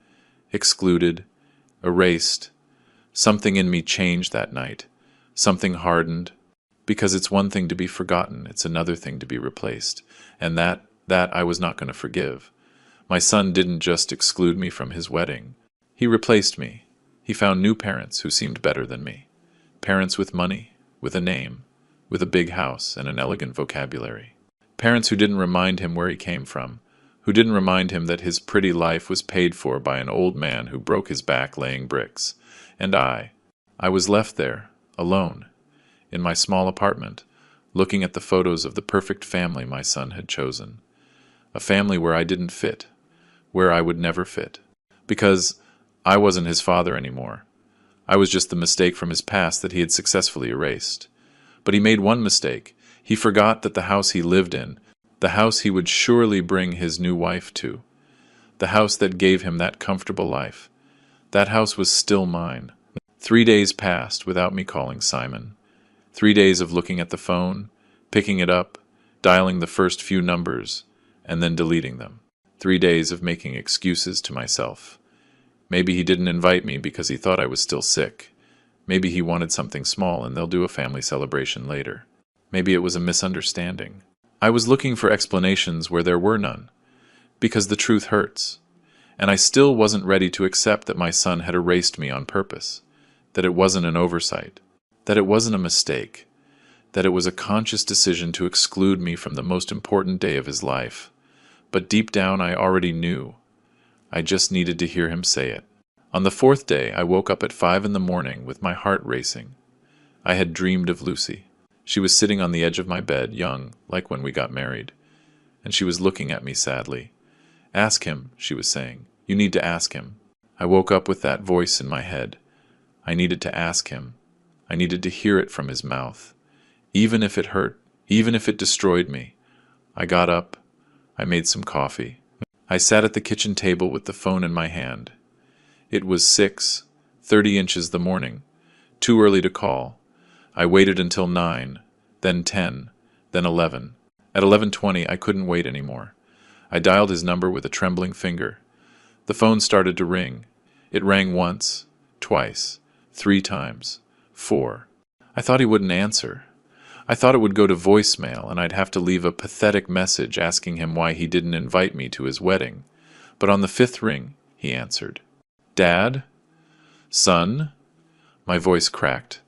excluded, erased. Something in me changed that night. Something hardened. Because it's one thing to be forgotten, it's another thing to be replaced. And that I was not going to forgive. My son didn't just exclude me from his wedding. He replaced me. He found new parents who seemed better than me. Parents with money, with a name, with a big house and an elegant vocabulary. Parents who didn't remind him where he came from, who didn't remind him that his pretty life was paid for by an old man who broke his back laying bricks. And I was left there, alone, in my small apartment, looking at the photos of the perfect family my son had chosen. A family where I didn't fit, where I would never fit. Because I wasn't his father anymore. I was just the mistake from his past that he had successfully erased. But he made one mistake. He forgot that the house he lived in, the house he would surely bring his new wife to, the house that gave him that comfortable life, that house was still mine. 3 days passed without me calling Simon. 3 days of looking at the phone, picking it up, dialing the first few numbers, and then deleting them. 3 days of making excuses to myself. Maybe he didn't invite me because he thought I was still sick. Maybe he wanted something small and they'll do a family celebration later. Maybe it was a misunderstanding. I was looking for explanations where there were none, because the truth hurts. And I still wasn't ready to accept that my son had erased me on purpose, that it wasn't an oversight, that it wasn't a mistake, that it was a conscious decision to exclude me from the most important day of his life. But deep down I already knew. I just needed to hear him say it. On the 4th day, I woke up at 5 in the morning with my heart racing. I had dreamed of Lucy. She was sitting on the edge of my bed, young, like when we got married. And she was looking at me sadly. "Ask him," she was saying. "You need to ask him." I woke up with that voice in my head. I needed to ask him. I needed to hear it from his mouth. Even if it hurt, even if it destroyed me. I got up. I made some coffee. I sat at the kitchen table with the phone in my hand. It was 6:30 inches the morning. Too early to call. I waited until 9, then 10, then 11. At 11:20, I couldn't wait anymore. I dialed his number with a trembling finger. The phone started to ring. It rang once, twice, 3 times, 4. I thought he wouldn't answer. I thought it would go to voicemail and I'd have to leave a pathetic message asking him why he didn't invite me to his wedding. But on the 5th ring, he answered. "Dad? Son?" My voice cracked.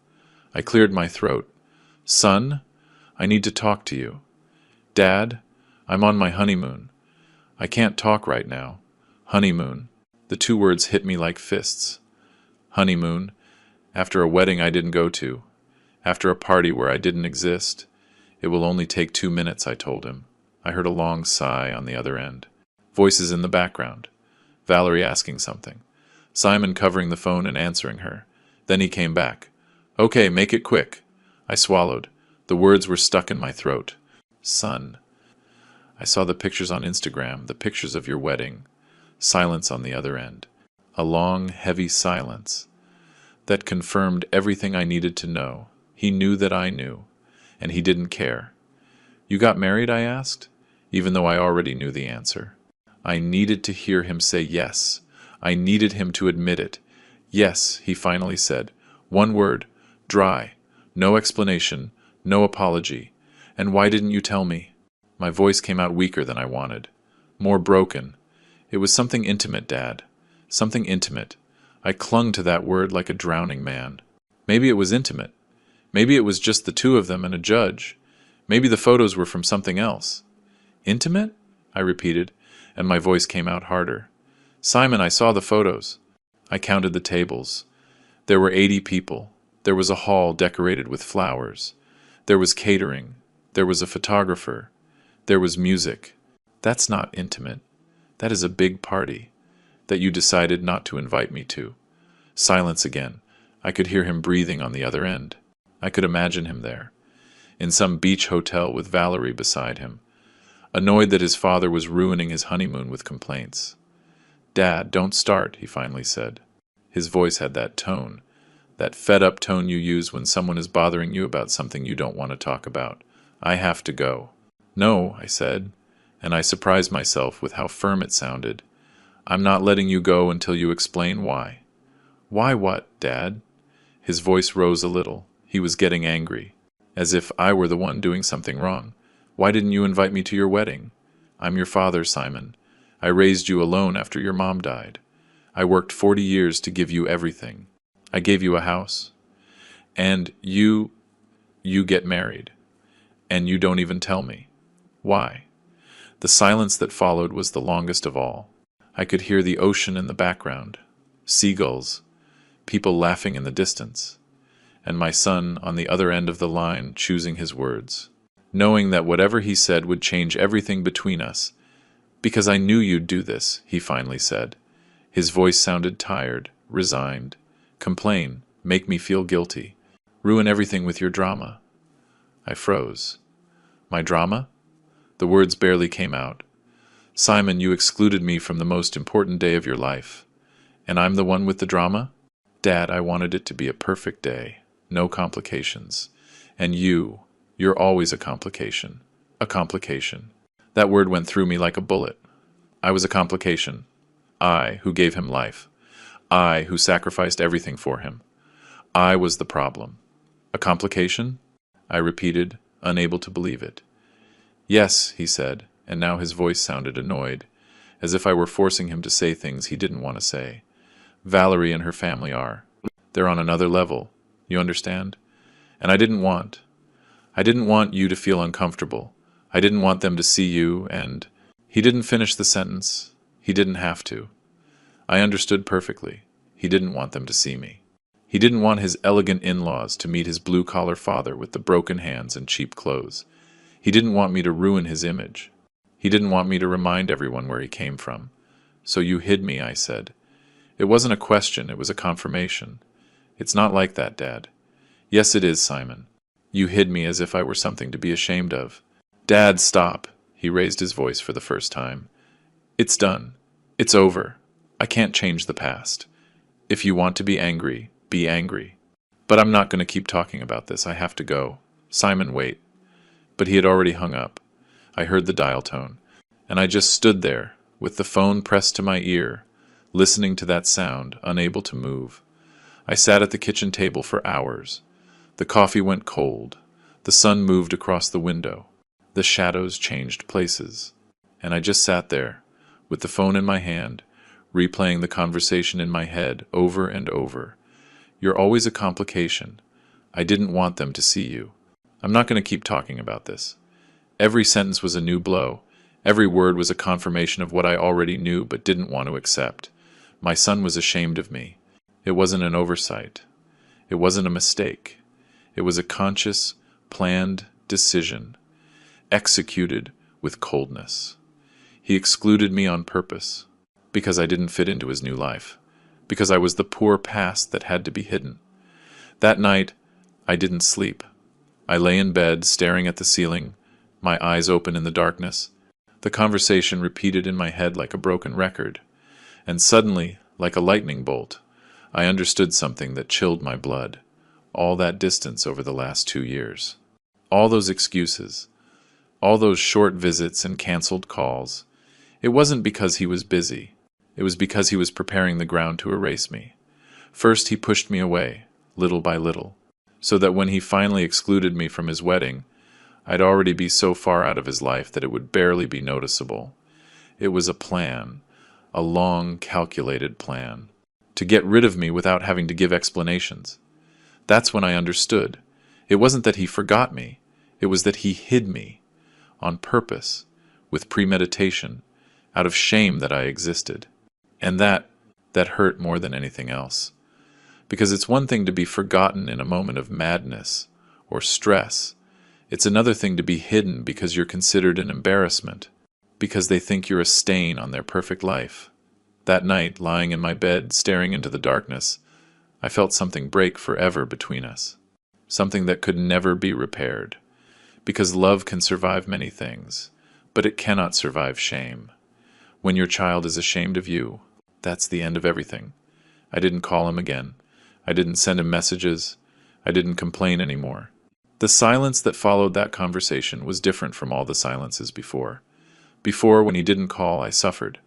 I cleared my throat. "Son, I need to talk to you." "Dad, I'm on my honeymoon. I can't talk right now." Honeymoon. The 2 words hit me like fists. Honeymoon. After a wedding I didn't go to. After a party where I didn't exist. "It will only take 2 minutes," I told him. I heard a long sigh on the other end. Voices in the background. Valerie asking something. Simon covering the phone and answering her. Then he came back. "Okay, make it quick." I swallowed. The words were stuck in my throat. "Son." I saw the pictures on Instagram, the pictures of your wedding. Silence on the other end. A long, heavy silence. That confirmed everything I needed to know. He knew that I knew. And he didn't care. "You got married?" I asked, even though I already knew the answer. I needed to hear him say yes. I needed him to admit it. "Yes," he finally said. One word. Dry. No explanation. No apology. "And why didn't you tell me?" My voice came out weaker than I wanted. More broken. "It was something intimate, Dad. Something intimate." I clung to that word like a drowning man. Maybe it was intimate. Maybe it was just the 2 of them and a judge. Maybe the photos were from something else. "Intimate?" I repeated, and my voice came out harder. "Simon, I saw the photos." I counted the tables. There were 80 people. There was a hall decorated with flowers. There was catering. There was a photographer. There was music. That's not intimate. That is a big party that you decided not to invite me to. Silence again. I could hear him breathing on the other end. I could imagine him there, in some beach hotel with Valerie beside him. annoyed that his father was ruining his honeymoon with complaints. "Dad, don't start," he finally said. His voice had that tone, that fed-up tone you use when someone is bothering you about something you don't want to talk about. "I have to go." "No," I said, and I surprised myself with how firm it sounded. "I'm not letting you go until you explain why." "Why what, Dad?" His voice rose a little. He was getting angry, as if I were the one doing something wrong. "Why didn't you invite me to your wedding? I'm your father, Simon. I raised you alone after your mom died. I worked 40 years to give you everything. I gave you a house. And you get married. And you don't even tell me. Why?" The silence that followed was the longest of all. I could hear the ocean in the background, seagulls, people laughing in the distance, and my son on the other end of the line choosing his words, knowing that whatever he said would change everything between us. "Because I knew you'd do this," he finally said. His voice sounded tired, resigned. "Complain, make me feel guilty, ruin everything with your drama." I froze. "My drama?" The words barely came out. "Simon, you excluded me from the most important day of your life. And I'm the one with the drama? Dad, I wanted it to be a perfect day. No complications. And you're always a complication. A complication." That word went through me like a bullet. I was a complication. I, who gave him life. I, who sacrificed everything for him. I was the problem. "A complication?" I repeated, unable to believe it. "Yes," he said, and now his voice sounded annoyed, as if I were forcing him to say things he didn't want to say. "Valerie and her family are. They're on another level. You understand? And I didn't want you to feel uncomfortable. I didn't want them to see you, and—" He didn't finish the sentence. He didn't have to. I understood perfectly. He didn't want them to see me. He didn't want his elegant in-laws to meet his blue-collar father with the broken hands and cheap clothes. He didn't want me to ruin his image. He didn't want me to remind everyone where he came from. "So you hid me," I said. It wasn't a question, it was a confirmation. "It's not like that, Dad." "Yes, it is, Simon. You hid me as if I were something to be ashamed of." "Dad, stop." He raised his voice for the first time. "It's done. It's over. I can't change the past. If you want to be angry, be angry. But I'm not going to keep talking about this. I have to go. Simon, wait." But he had already hung up. I heard the dial tone, and I just stood there, with the phone pressed to my ear, listening to that sound, unable to move. I sat at the kitchen table for hours. The coffee went cold. The sun moved across the window. The shadows changed places. And I just sat there, with the phone in my hand, replaying the conversation in my head over and over. "You're always a complication. I didn't want them to see you. I'm not going to keep talking about this." Every sentence was a new blow. Every word was a confirmation of what I already knew but didn't want to accept. My son was ashamed of me. It wasn't an oversight. It wasn't a mistake. It was a conscious, planned decision, executed with coldness. He excluded me on purpose, because I didn't fit into his new life, because I was the poor past that had to be hidden. That night, I didn't sleep. I lay in bed, staring at the ceiling, my eyes open in the darkness. The conversation repeated in my head like a broken record, and suddenly, like a lightning bolt, I understood something that chilled my blood. All that distance over the last 2 years. All those excuses. All those short visits and canceled calls. It wasn't because he was busy. It was because he was preparing the ground to erase me. First he pushed me away, little by little, so that when he finally excluded me from his wedding, I'd already be so far out of his life that it would barely be noticeable. It was a plan, a long, calculated plan, to get rid of me without having to give explanations. That's when I understood. It wasn't that he forgot me. It was that he hid me, on purpose, with premeditation, out of shame that I existed. And that hurt more than anything else. Because it's one thing to be forgotten in a moment of madness or stress. It's another thing to be hidden because you're considered an embarrassment, because they think you're a stain on their perfect life. That night, lying in my bed, staring into the darkness, I felt something break forever between us. Something that could never be repaired. Because love can survive many things, but it cannot survive shame. When your child is ashamed of you, that's the end of everything. I didn't call him again. I didn't send him messages. I didn't complain anymore. The silence that followed that conversation was different from all the silences before. Before, when he didn't call, I suffered.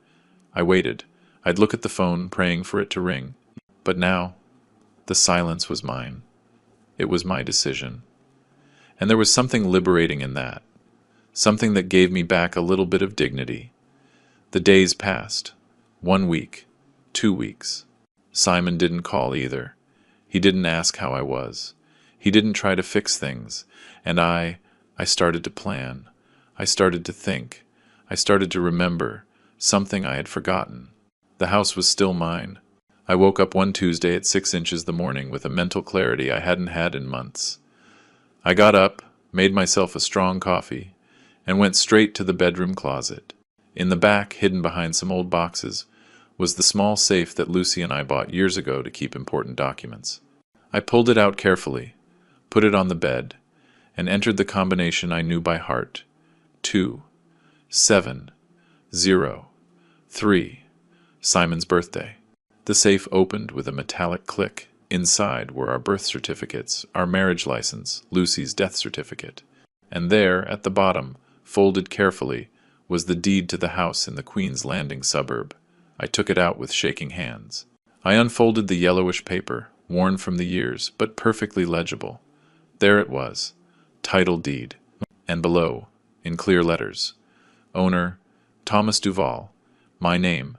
I waited. I'd look at the phone, praying for it to ring. But now, the silence was mine. It was my decision. And there was something liberating in that. Something that gave me back a little bit of dignity. The days passed. 1 week. 2 weeks. Simon didn't call either. He didn't ask how I was. He didn't try to fix things. And I started to plan. I started to think. I started to remember something I had forgotten. The house was still mine. I woke up one Tuesday at 6 inches the morning with a mental clarity I hadn't had in months. I got up, made myself a strong coffee, and went straight to the bedroom closet. In the back, hidden behind some old boxes, was the small safe that Lucy and I bought years ago to keep important documents. I pulled it out carefully, put it on the bed, and entered the combination I knew by heart. 2, 7, 0, 3. Simon's birthday. The safe opened with a metallic click. Inside were our birth certificates, our marriage license, Lucy's death certificate. And there, at the bottom, folded carefully, was the deed to the house in the Queen's Landing suburb. I took it out with shaking hands. I unfolded the yellowish paper, worn from the years, but perfectly legible. There it was, title deed, and below, in clear letters, owner, Thomas Duval, my name,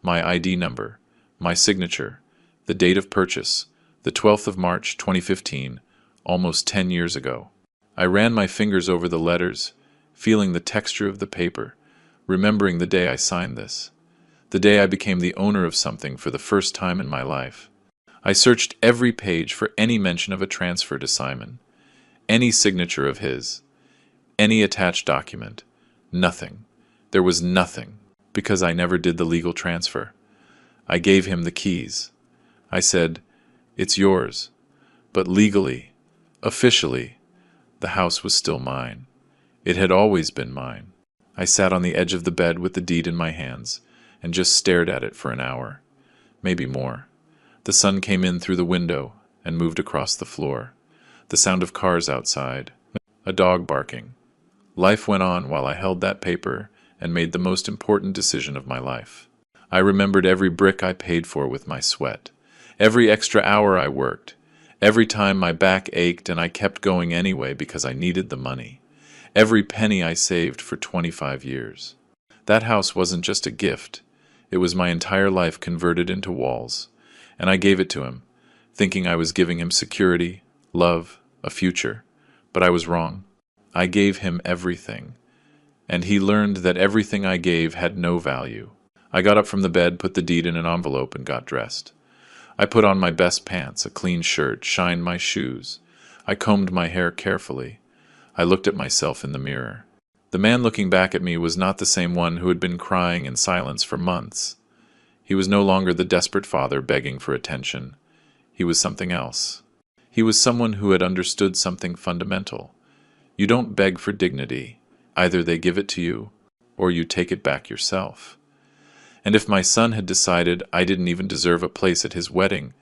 my ID number, my signature, the date of purchase, the 12th of March, 2015, almost 10 years ago. I ran my fingers over the letters, feeling the texture of the paper, remembering the day I signed this, the day I became the owner of something for the first time in my life. I searched every page for any mention of a transfer to Simon, any signature of his, any attached document. Nothing. There was nothing, because I never did the legal transfer. I gave him the keys. I said, "It's yours." But legally, officially, the house was still mine. It had always been mine. I sat on the edge of the bed with the deed in my hands and just stared at it for an hour, maybe more. The sun came in through the window and moved across the floor. The sound of cars outside, a dog barking. Life went on while I held that paper and made the most important decision of my life. I remembered every brick I paid for with my sweat, every extra hour I worked, every time my back ached and I kept going anyway because I needed the money, every penny I saved for 25 years. That house wasn't just a gift. It was my entire life converted into walls, and I gave it to him, thinking I was giving him security, love, a future. But I was wrong. I gave him everything, and he learned that everything I gave had no value. I got up from the bed, put the deed in an envelope, and got dressed. I put on my best pants, a clean shirt, shined my shoes. I combed my hair carefully. I looked at myself in the mirror. The man looking back at me was not the same one who had been crying in silence for months. He was no longer the desperate father begging for attention. He was something else. He was someone who had understood something fundamental. You don't beg for dignity. Either they give it to you, or you take it back yourself. And if my son had decided I didn't even deserve a place at his wedding,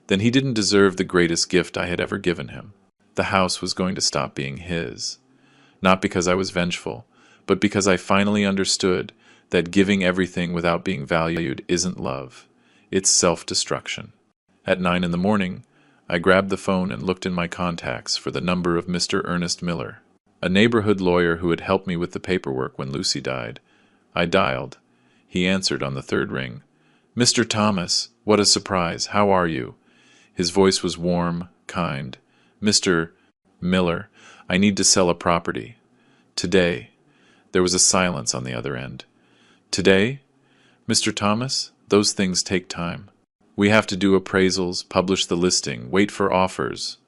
then he didn't deserve the greatest gift I had ever given him. The house was going to stop being his. Not because I was vengeful, but because I finally understood that giving everything without being valued isn't love. It's self-destruction. At 9 in the morning, I grabbed the phone and looked in my contacts for the number of Mr. Ernest Miller, a neighborhood lawyer who had helped me with the paperwork when Lucy died. I dialed. He answered on the third ring. "Mr. Thomas, what a surprise. How are you?" His voice was warm, kind. "Mr. Miller, I need to sell a property. Today." There was a silence on the other end. "Today? Mr. Thomas, those things take time. We have to do appraisals, publish the listing, wait for offers."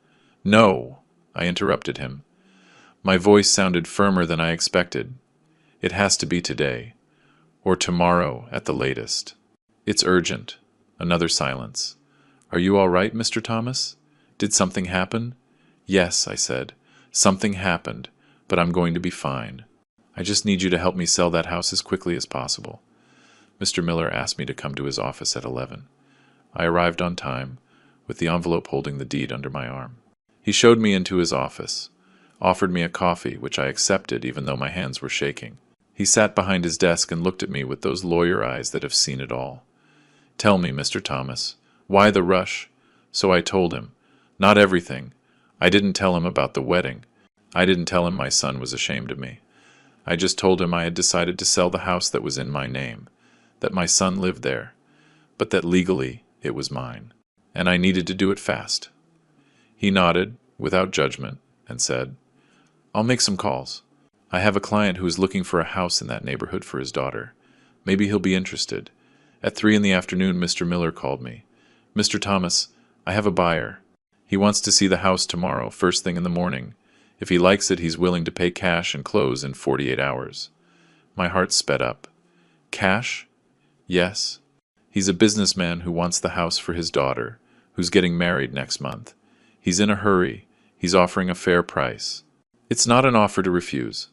"No," I interrupted him. My voice sounded firmer than I expected. "It has to be today, or tomorrow at the latest. It's urgent." Another silence. "Are you all right, Mr. Thomas? Did something happen?" "Yes," I said. "Something happened, but I'm going to be fine." I just need you to help me sell that house as quickly as possible." Mr. Miller asked me to come to his office at 11. I arrived on time, with the envelope holding the deed under my arm. He showed me into his office, offered me a coffee, which I accepted even though my hands were shaking. He sat behind his desk and looked at me with those lawyer eyes that have seen it all. "Tell me, Mr. Thomas, why the rush?" So I told him. Not everything. I didn't tell him about the wedding. I didn't tell him my son was ashamed of me. I just told him I had decided to sell the house that was in my name, that my son lived there, but that legally it was mine, and I needed to do it fast. He nodded, without judgment, and said, "I'll make some calls. I have a client who is looking for a house in that neighborhood for his daughter. Maybe he'll be interested." At 3 in the afternoon, Mr. Miller called me. "Mr. Thomas, I have a buyer. He wants to see the house tomorrow, first thing in the morning. If he likes it, he's willing to pay cash and close in 48 hours. My heart sped up. Cash? Yes. He's a businessman who wants the house for his daughter, who's getting married next month. He's in a hurry. He's offering a fair price. It's not an offer to refuse.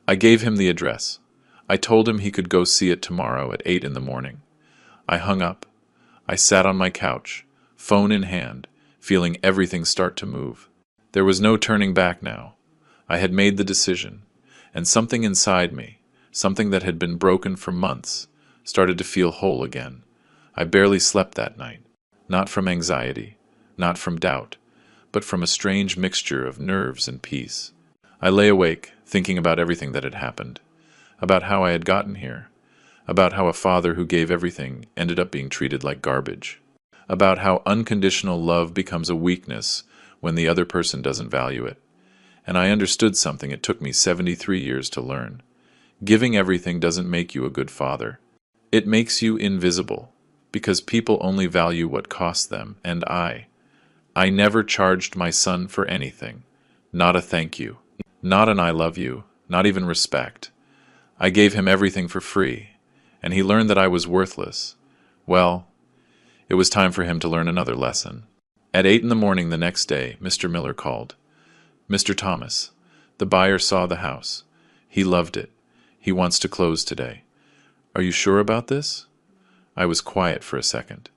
I gave him the address. I told him he could go see it tomorrow at 8 in the morning. I hung up. I sat on my couch, phone in hand, feeling everything start to move. There was no turning back now. I had made the decision, and something inside me, something that had been broken for months, started to feel whole again. I barely slept that night, not from anxiety, not from doubt, but from a strange mixture of nerves and peace. I lay awake, thinking about everything that had happened, about how I had gotten here, about how a father who gave everything ended up being treated like garbage, about how unconditional love becomes a weakness when the other person doesn't value it. And I understood something it took me 73 years to learn. Giving everything doesn't make you a good father. It makes you invisible, because people only value what costs them, and I never charged my son for anything. Not a thank you. Not an I love you. Not even respect. I gave him everything for free, and he learned that I was worthless. Well, it was time for him to learn another lesson. At 8 in the morning the next day, Mr. Miller called. "Mr. Thomas, the buyer saw the house. He loved it. He wants to close today. Are you sure about this?" I was quiet for a second.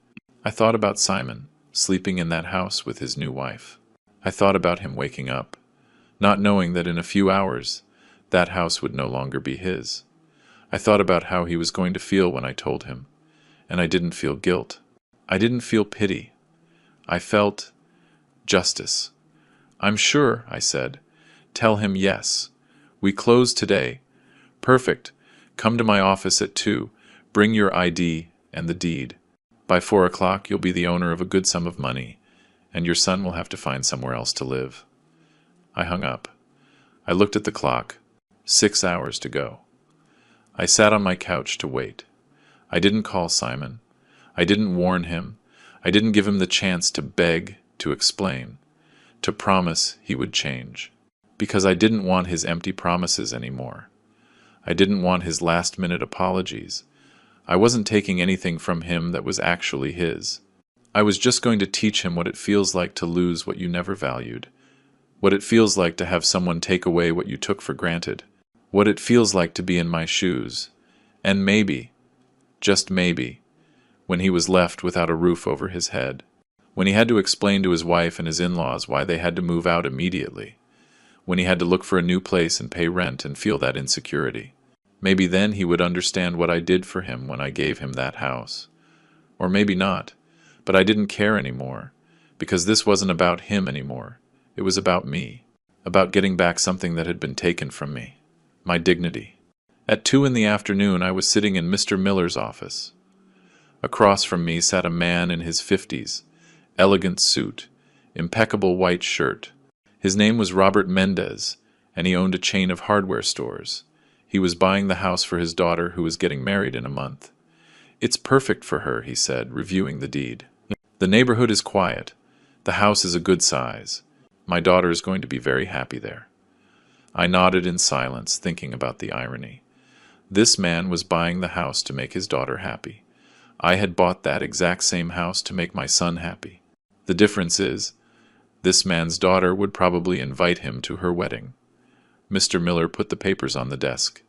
I thought about Simon, sleeping in that house with his new wife. I thought about him waking up, not knowing that in a few hours, that house would no longer be his. I thought about how he was going to feel when I told him, and I didn't feel guilt. I didn't feel pity. I felt justice. "I'm sure," I said. "Tell him yes. We close today. Perfect. Come to my office at 2. Bring your ID and the deed. By 4 o'clock you'll be the owner of a good sum of money, and your son will have to find somewhere else to live." I hung up. I looked at the clock. 6 hours to go. I sat on my couch to wait. I didn't call Simon. I didn't warn him. I didn't give him the chance to beg, to explain, to promise he would change. Because I didn't want his empty promises anymore. I didn't want his last-minute apologies. I wasn't taking anything from him that was actually his. I was just going to teach him what it feels like to lose what you never valued, what it feels like to have someone take away what you took for granted, what it feels like to be in my shoes, and maybe, just maybe, when he was left without a roof over his head, when he had to explain to his wife and his in-laws why they had to move out immediately, when he had to look for a new place and pay rent and feel that insecurity. Maybe then he would understand what I did for him when I gave him that house. Or maybe not, but I didn't care anymore, because this wasn't about him anymore. It was about me, about getting back something that had been taken from me, my dignity. At 2 in the afternoon I was sitting in Mr. Miller's office. Across from me sat a man in his 50s, elegant suit, impeccable white shirt. His name was Robert Mendez, and he owned a chain of hardware stores. He was buying the house for his daughter who was getting married in a month. "It's perfect for her," he said, reviewing the deed. "The neighborhood is quiet. The house is a good size. My daughter is going to be very happy there." I nodded in silence, thinking about the irony. This man was buying the house to make his daughter happy. I had bought that exact same house to make my son happy. The difference is, this man's daughter would probably invite him to her wedding. Mr. Miller put the papers on the desk.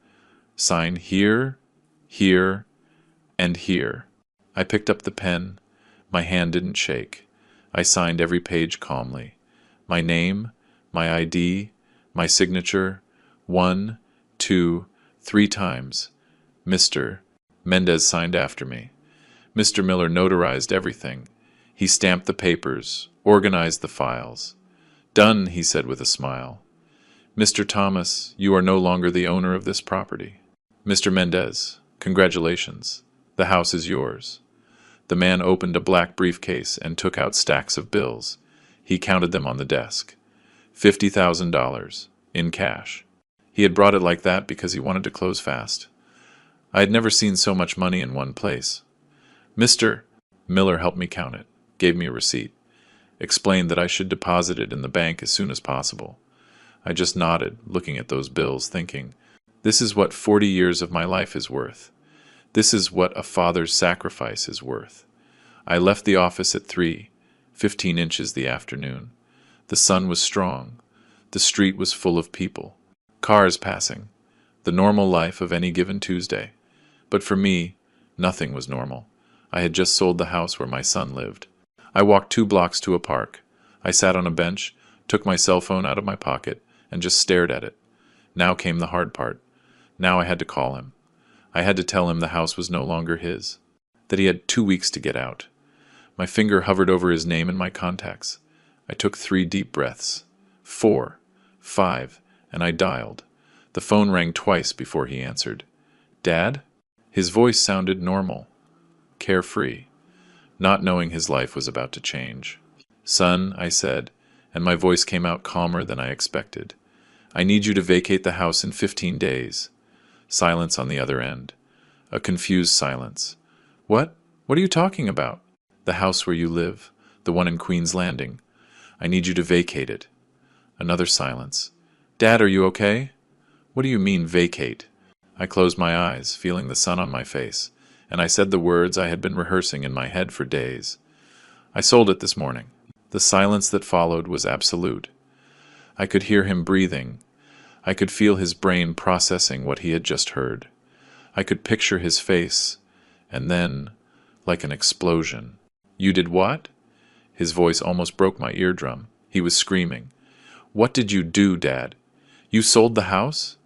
Sign here, here, and here. I picked up the pen. My hand didn't shake. I signed every page calmly. My name, my ID, my signature, 1, 2, 3 times. Mr. Mendez signed after me. Mr. Miller notarized everything. He stamped the papers, organized the files. Done, he said with a smile. Mr. Thomas, you are no longer the owner of this property. Mr. Mendez, congratulations. The house is yours. The man opened a black briefcase and took out stacks of bills. He counted them on the desk. $50,000, in cash. He had brought it like that because he wanted to close fast. I had never seen so much money in one place. Mr. Miller helped me count it, gave me a receipt, explained that I should deposit it in the bank as soon as possible. I just nodded, looking at those bills, thinking, this is what 40 years of my life is worth. This is what a father's sacrifice is worth. I left the office at 3:15 inches the afternoon. The sun was strong. The street was full of people. Cars passing. The normal life of any given Tuesday. But for me, nothing was normal. I had just sold the house where my son lived. I walked 2 blocks to a park. I sat on a bench, took my cell phone out of my pocket, and just stared at it. Now came the hard part. Now I had to call him. I had to tell him the house was no longer his, that he had 2 weeks to get out. My finger hovered over his name and my contacts. I took 3 deep breaths. 4, 5, and I dialed. The phone rang twice before he answered. Dad? His voice sounded normal, carefree, not knowing his life was about to change. Son, I said, and my voice came out calmer than I expected. I need you to vacate the house in 15 days. Silence on the other end. A confused silence. What? What are you talking about? The house where you live, the one in Queen's Landing. I need you to vacate it. Another silence. Dad, are you okay? What do you mean, vacate? I closed my eyes, feeling the sun on my face, and I said the words I had been rehearsing in my head for days. I sold it this morning. The silence that followed was absolute. I could hear him breathing. I could feel his brain processing what he had just heard. I could picture his face, and then, like an explosion. You did what? His voice almost broke my eardrum. He was screaming. What did you do, Dad? You sold the house?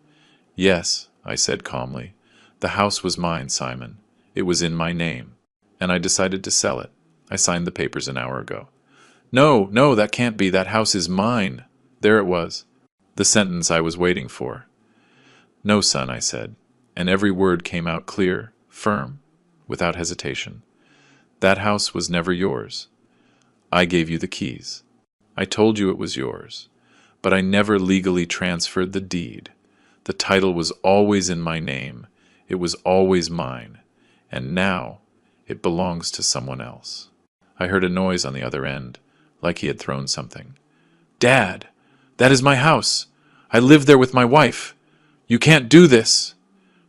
Yes, I said calmly. The house was mine, Simon. It was in my name. And I decided to sell it. I signed the papers an hour ago. No, no, that can't be. That house is mine. There it was. The sentence I was waiting for. No, son, I said, and every word came out clear, firm, without hesitation. That house was never yours. I gave you the keys. I told you it was yours, but I never legally transferred the deed. The title was always in my name. It was always mine, and now it belongs to someone else. I heard a noise on the other end, like he had thrown something. Dad! That is my house. I live there with my wife. You can't do this.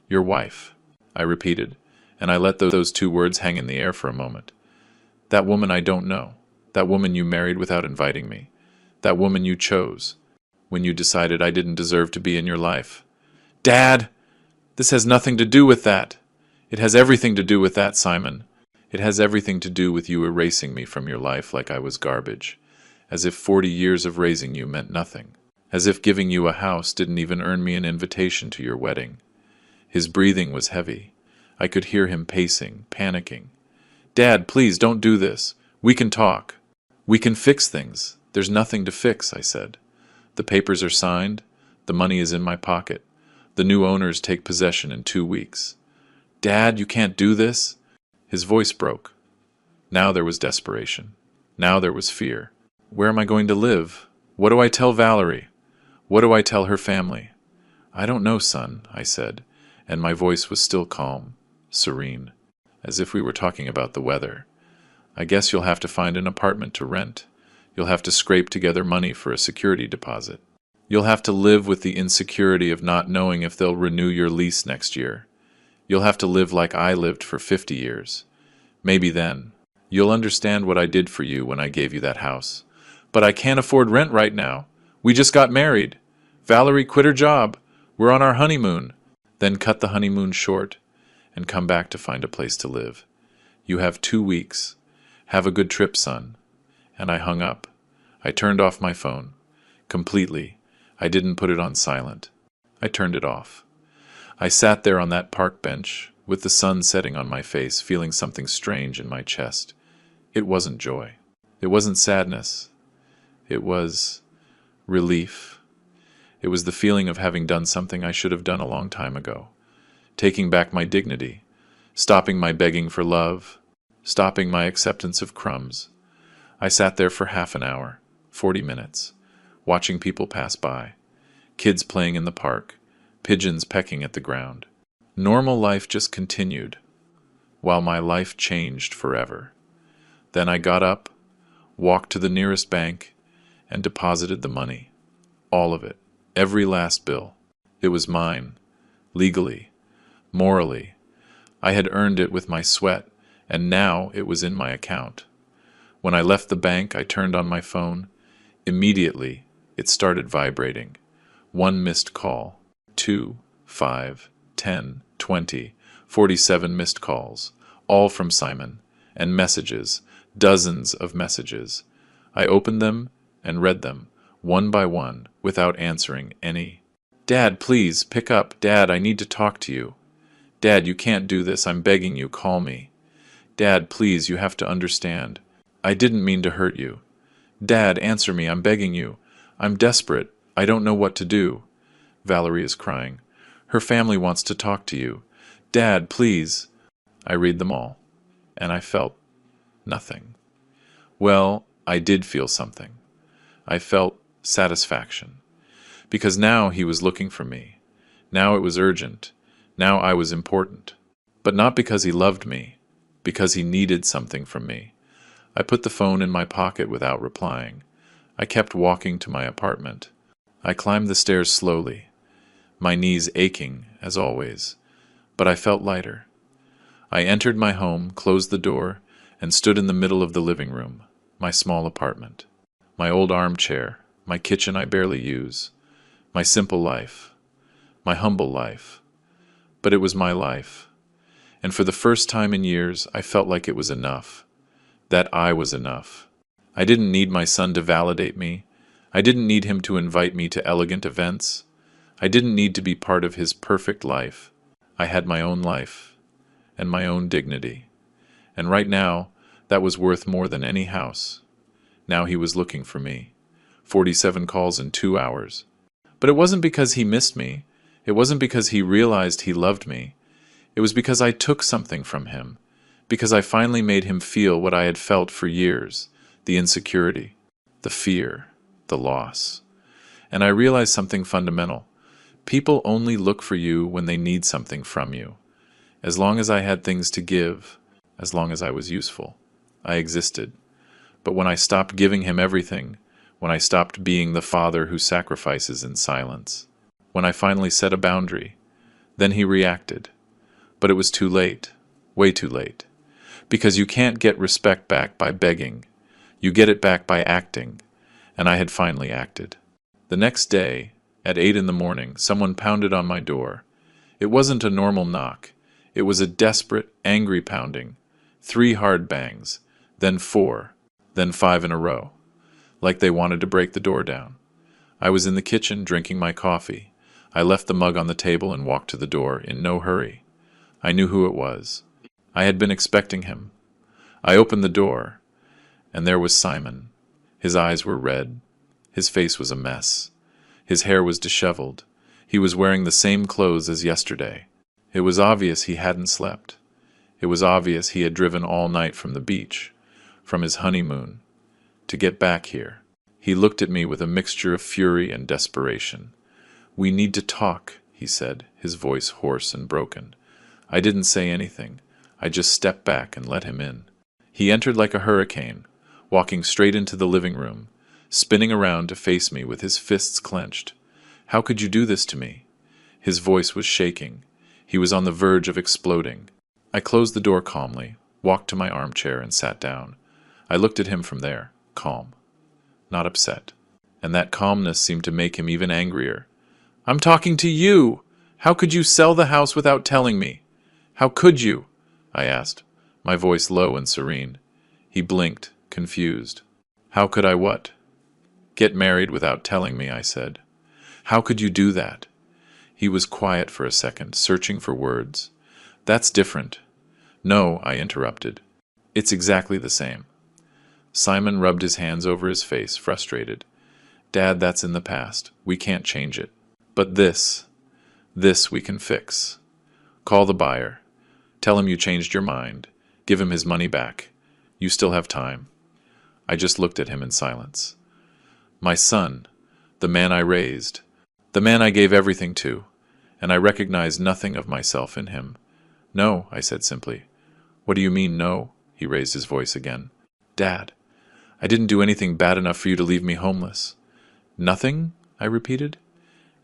Your wife, I repeated, and I let those 2 words hang in the air for a moment. That woman I don't know. That woman you married without inviting me. That woman you chose when you decided I didn't deserve to be in your life. Dad! This has nothing to do with that. It has everything to do with that, Simon. It has everything to do with you erasing me from your life like I was garbage. As if 40 years of raising you meant nothing. As if giving you a house didn't even earn me an invitation to your wedding. His breathing was heavy. I could hear him pacing, panicking. Dad, please don't do this. We can talk. We can fix things. There's nothing to fix, I said. The papers are signed. The money is in my pocket. The new owners take possession in 2 weeks. Dad, you can't do this. His voice broke. Now there was desperation. Now there was fear. Where am I going to live? What do I tell Valerie? What do I tell her family? I don't know, son, I said, and my voice was still calm, serene, as if we were talking about the weather. I guess you'll have to find an apartment to rent. You'll have to scrape together money for a security deposit. You'll have to live with the insecurity of not knowing if they'll renew your lease next year. You'll have to live like I lived for 50 years. Maybe then, you'll understand what I did for you when I gave you that house. But I can't afford rent right now. We just got married. Valerie, quit her job. We're on our honeymoon. Then cut the honeymoon short and come back to find a place to live. You have 2 weeks. Have a good trip, son. And I hung up. I turned off my phone. Completely. I didn't put it on silent. I turned it off. I sat there on that park bench, with the sun setting on my face, feeling something strange in my chest. It wasn't joy. It wasn't sadness. It was relief. It was the feeling of having done something I should have done a long time ago. Taking back my dignity. Stopping my begging for love. Stopping my acceptance of crumbs. I sat there for half an hour, 40 minutes, watching people pass by. Kids playing in the park. Pigeons pecking at the ground. Normal life just continued, while my life changed forever. Then I got up, walked to the nearest bank, and deposited the money. All of it. Every last bill. It was mine. Legally. Morally. I had earned it with my sweat, and now it was in my account. When I left the bank, I turned on my phone. Immediately, it started vibrating. 1 missed call. 2, 5, 10, 20, 47 missed calls, all from Simon, and messages, dozens of messages. I opened them and read them, one by one, without answering any. Dad, please, pick up. Dad, I need to talk to you. Dad, you can't do this. I'm begging you, call me. Dad, please, you have to understand. I didn't mean to hurt you. Dad, answer me. I'm begging you. I'm desperate. I don't know what to do. Valerie is crying. Her family wants to talk to you. Dad, please. I read them all, and I felt nothing. Well, I did feel something. I felt satisfaction. Because now he was looking for me. Now it was urgent. Now I was important. But not because he loved me, because he needed something from me. I put the phone in my pocket without replying. I kept walking to my apartment. I climbed the stairs slowly, my knees aching, as always, but I felt lighter. I entered my home, closed the door, and stood in the middle of the living room, my small apartment, my old armchair, my kitchen I barely use, my simple life, my humble life. But it was my life, and for the first time in years, I felt like it was enough, that I was enough. I didn't need my son to validate me. I didn't need him to invite me to elegant events. I didn't need to be part of his perfect life. I had my own life, and my own dignity. And right now, that was worth more than any house. Now he was looking for me. 47 calls in 2 hours. But it wasn't because he missed me. It wasn't because he realized he loved me. It was because I took something from him. Because I finally made him feel what I had felt for years. The insecurity, the fear, the loss. And I realized something fundamental. People only look for you when they need something from you. As long as I had things to give, as long as I was useful, I existed. But when I stopped giving him everything, when I stopped being the father who sacrifices in silence, when I finally set a boundary, then he reacted. But it was too late, way too late. Because you can't get respect back by begging. You get it back by acting. And I had finally acted. The next day, at 8 in the morning, someone pounded on my door. It wasn't a normal knock. It was a desperate, angry pounding. 3 hard bangs, then 4, then 5 in a row, like they wanted to break the door down. I was in the kitchen drinking my coffee. I left the mug on the table and walked to the door in no hurry. I knew who it was. I had been expecting him. I opened the door, and there was Simon. His eyes were red. His face was a mess. His hair was disheveled. He was wearing the same clothes as yesterday. It was obvious he hadn't slept. It was obvious he had driven all night from the beach, from his honeymoon, to get back here. He looked at me with a mixture of fury and desperation. "We need to talk," he said, his voice hoarse and broken. I didn't say anything. I just stepped back and let him in. He entered like a hurricane, walking straight into the living room, spinning around to face me with his fists clenched. "How could you do this to me?" His voice was shaking. He was on the verge of exploding. I closed the door calmly, walked to my armchair, and sat down. I looked at him from there, calm, not upset. And that calmness seemed to make him even angrier. I'm talking to you! How could you sell the house without telling me? How could you? I asked, my voice low and serene. He blinked, confused. How could I what? Get married without telling me, I said. How could you do that? He was quiet for a second, searching for words. That's different. No, I interrupted. It's exactly the same. Simon rubbed his hands over his face, frustrated. Dad, that's in the past. We can't change it. But this we can fix. Call the buyer. Tell him you changed your mind. Give him his money back. You still have time. I just looked at him in silence. My son, the man I raised, the man I gave everything to, and I recognized nothing of myself in him. No, I said simply. What do you mean, no? He raised his voice again. Dad, I didn't do anything bad enough for you to leave me homeless. Nothing? I repeated,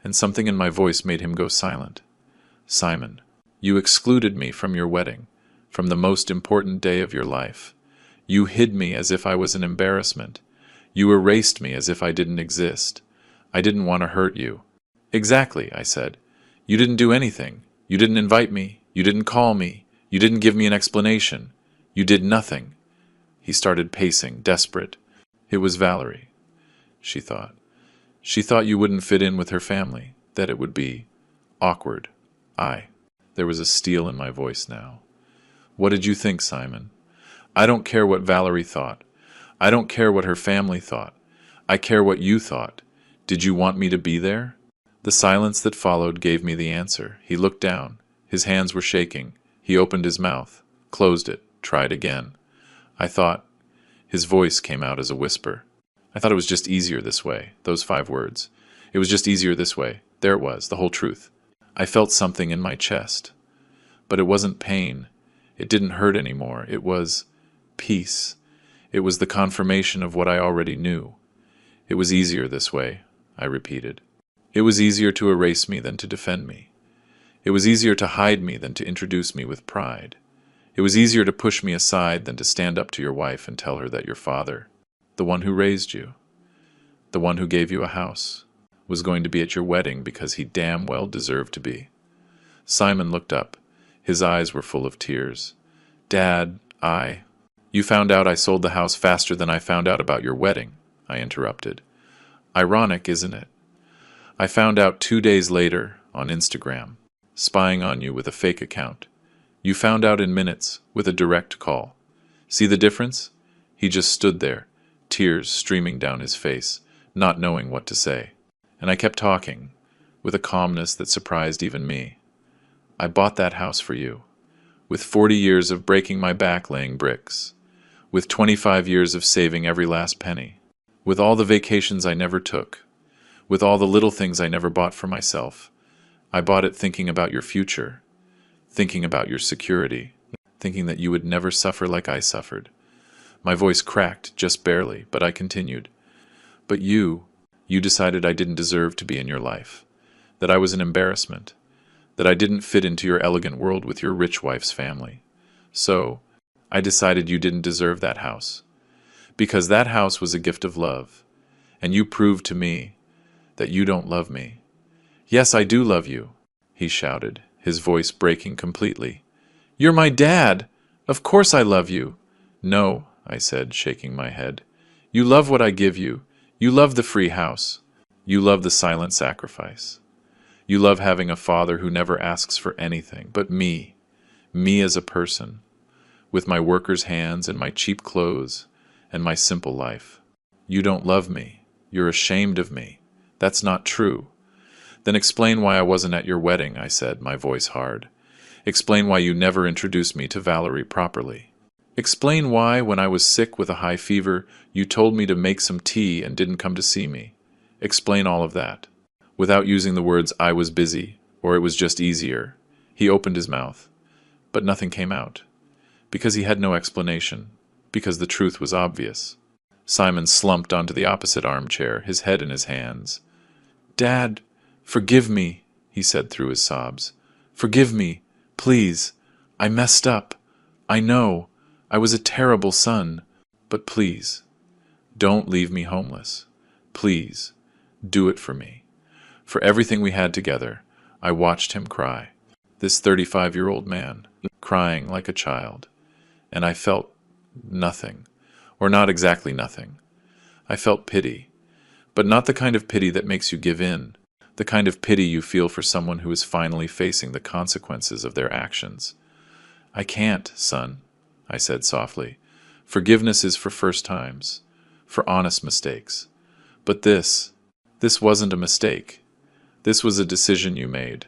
and something in my voice made him go silent. Simon, you excluded me from your wedding, from the most important day of your life. You hid me as if I was an embarrassment. You erased me as if I didn't exist. I didn't want to hurt you. Exactly, I said. You didn't do anything. You didn't invite me. You didn't call me. You didn't give me an explanation. You did nothing. He started pacing, desperate. It was Valerie, she thought. She thought you wouldn't fit in with her family, that it would be awkward. There was a steel in my voice now. What did you think, Simon? I don't care what Valerie thought. I don't care what her family thought. I care what you thought. Did you want me to be there? The silence that followed gave me the answer. He looked down. His hands were shaking. He opened his mouth, closed it, tried again. I thought. His voice came out as a whisper. I thought it was just easier this way, those 5 words. It was just easier this way. There it was, the whole truth. I felt something in my chest. But it wasn't pain. It didn't hurt anymore. It was peace. It was the confirmation of what I already knew. It was easier this way, I repeated. It was easier to erase me than to defend me. It was easier to hide me than to introduce me with pride. It was easier to push me aside than to stand up to your wife and tell her that your father, the one who raised you, the one who gave you a house, was going to be at your wedding because he damn well deserved to be. Simon looked up. His eyes were full of tears. Dad, You found out I sold the house faster than I found out about your wedding, I interrupted. Ironic, isn't it? I found out 2 days later on Instagram, spying on you with a fake account. You found out in minutes with a direct call. See the difference? He just stood there, tears streaming down his face, not knowing what to say. And I kept talking, with a calmness that surprised even me. I bought that house for you, with 40 years of breaking my back laying bricks, with 25 years of saving every last penny, with all the vacations I never took, with all the little things I never bought for myself. I bought it thinking about your future, thinking about your security, thinking that you would never suffer like I suffered. My voice cracked, just barely, but I continued. But you decided I didn't deserve to be in your life, that I was an embarrassment, that I didn't fit into your elegant world with your rich wife's family. So, I decided you didn't deserve that house, because that house was a gift of love, and you proved to me that you don't love me. Yes, I do love you, he shouted, his voice breaking completely. You're my dad! Of course I love you! No, I said, shaking my head. You love what I give you. You love the free house. You love the silent sacrifice. You love having a father who never asks for anything but me as a person, with my worker's hands and my cheap clothes and my simple life. You don't love me. You're ashamed of me. That's not true. Then explain why I wasn't at your wedding, I said, my voice hard. Explain why you never introduced me to Valerie properly. Explain why, when I was sick with a high fever, you told me to make some tea and didn't come to see me. Explain all of that, without using the words I was busy, or it was just easier. He opened his mouth, but nothing came out, because he had no explanation, because the truth was obvious. Simon slumped onto the opposite armchair, his head in his hands. Dad, forgive me, he said through his sobs. Forgive me, please. I messed up. I know. I was a terrible son. But please, don't leave me homeless. Please, do it for me. For everything we had together, I watched him cry. This 35-year-old man, crying like a child. And I felt nothing. Or not exactly nothing. I felt pity. But not the kind of pity that makes you give in. The kind of pity you feel for someone who is finally facing the consequences of their actions. I can't, son, I said softly. Forgiveness is for first times, for honest mistakes. But this wasn't a mistake. This was a decision you made,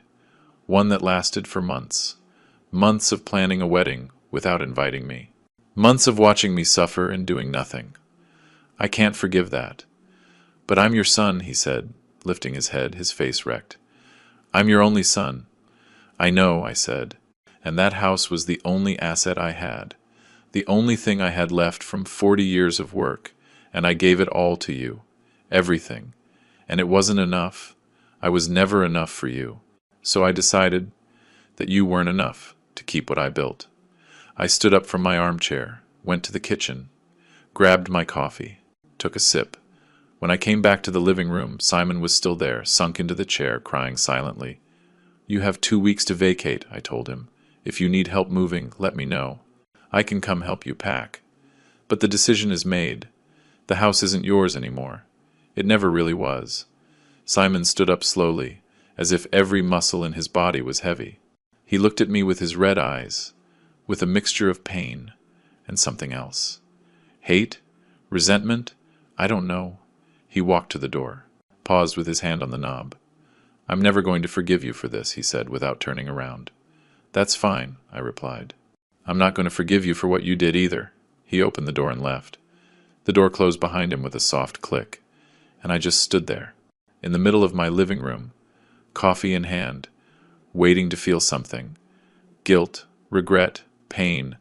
one that lasted for months. Months of planning a wedding without inviting me. Months of watching me suffer and doing nothing. I can't forgive that. But I'm your son, he said, lifting his head, his face wrecked. I'm your only son. I know, I said. And that house was the only asset I had. The only thing I had left from 40 years of work, and I gave it all to you. Everything. And it wasn't enough. I was never enough for you. So I decided that you weren't enough to keep what I built. I stood up from my armchair, went to the kitchen, grabbed my coffee, took a sip. When I came back to the living room, Simon was still there, sunk into the chair, crying silently. You have 2 weeks to vacate, I told him. If you need help moving, let me know. I can come help you pack. But the decision is made. The house isn't yours anymore. It never really was. Simon stood up slowly, as if every muscle in his body was heavy. He looked at me with his red eyes, with a mixture of pain and something else. Hate? Resentment? I don't know. He walked to the door, paused with his hand on the knob. I'm never going to forgive you for this, he said without turning around. That's fine, I replied. I'm not going to forgive you for what you did either. He opened the door and left. The door closed behind him with a soft click, and I just stood there, in the middle of my living room, coffee in hand, waiting to feel something. Guilt, regret, pain,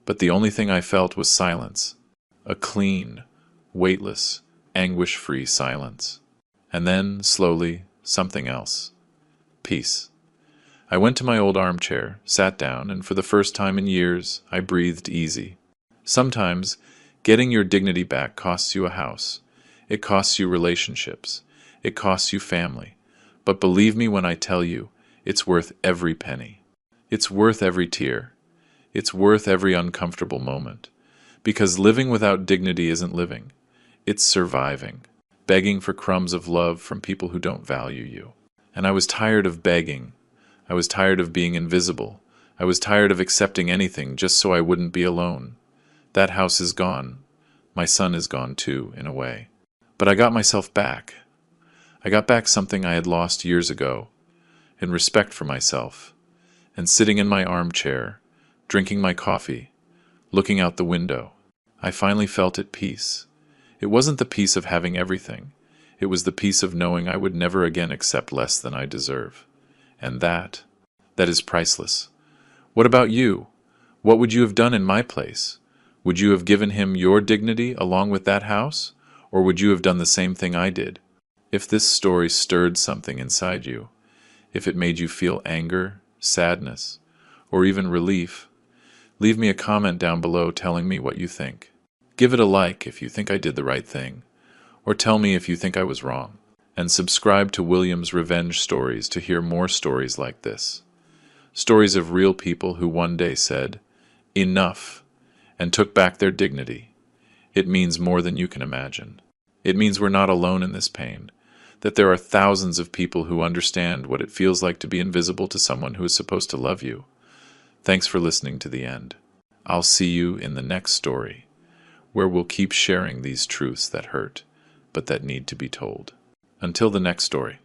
but the only thing I felt was silence. A clean, weightless, anguish-free silence. And then, slowly, something else. Peace. I went to my old armchair, sat down, and for the first time in years, I breathed easy. Sometimes, getting your dignity back costs you a house. It costs you relationships. It costs you family. But believe me when I tell you, it's worth every penny. It's worth every tear. It's worth every uncomfortable moment. Because living without dignity isn't living. It's surviving. Begging for crumbs of love from people who don't value you. And I was tired of begging. I was tired of being invisible. I was tired of accepting anything just so I wouldn't be alone. That house is gone. My son is gone too, in a way. But I got myself back. I got back something I had lost years ago, in respect for myself. And sitting in my armchair, drinking my coffee, looking out the window, I finally felt at peace. It wasn't the peace of having everything. It was the peace of knowing I would never again accept less than I deserve. And that is priceless. What about you? What would you have done in my place? Would you have given him your dignity along with that house? Or would you have done the same thing I did? If this story stirred something inside you, if it made you feel anger, sadness, or even relief, leave me a comment down below telling me what you think. Give it a like if you think I did the right thing, or tell me if you think I was wrong. And subscribe to William's Revenge Stories to hear more stories like this. Stories of real people who one day said, enough, and took back their dignity. It means more than you can imagine. It means we're not alone in this pain, that there are thousands of people who understand what it feels like to be invisible to someone who is supposed to love you. Thanks for listening to the end. I'll see you in the next story, where we'll keep sharing these truths that hurt, but that need to be told. Until the next story.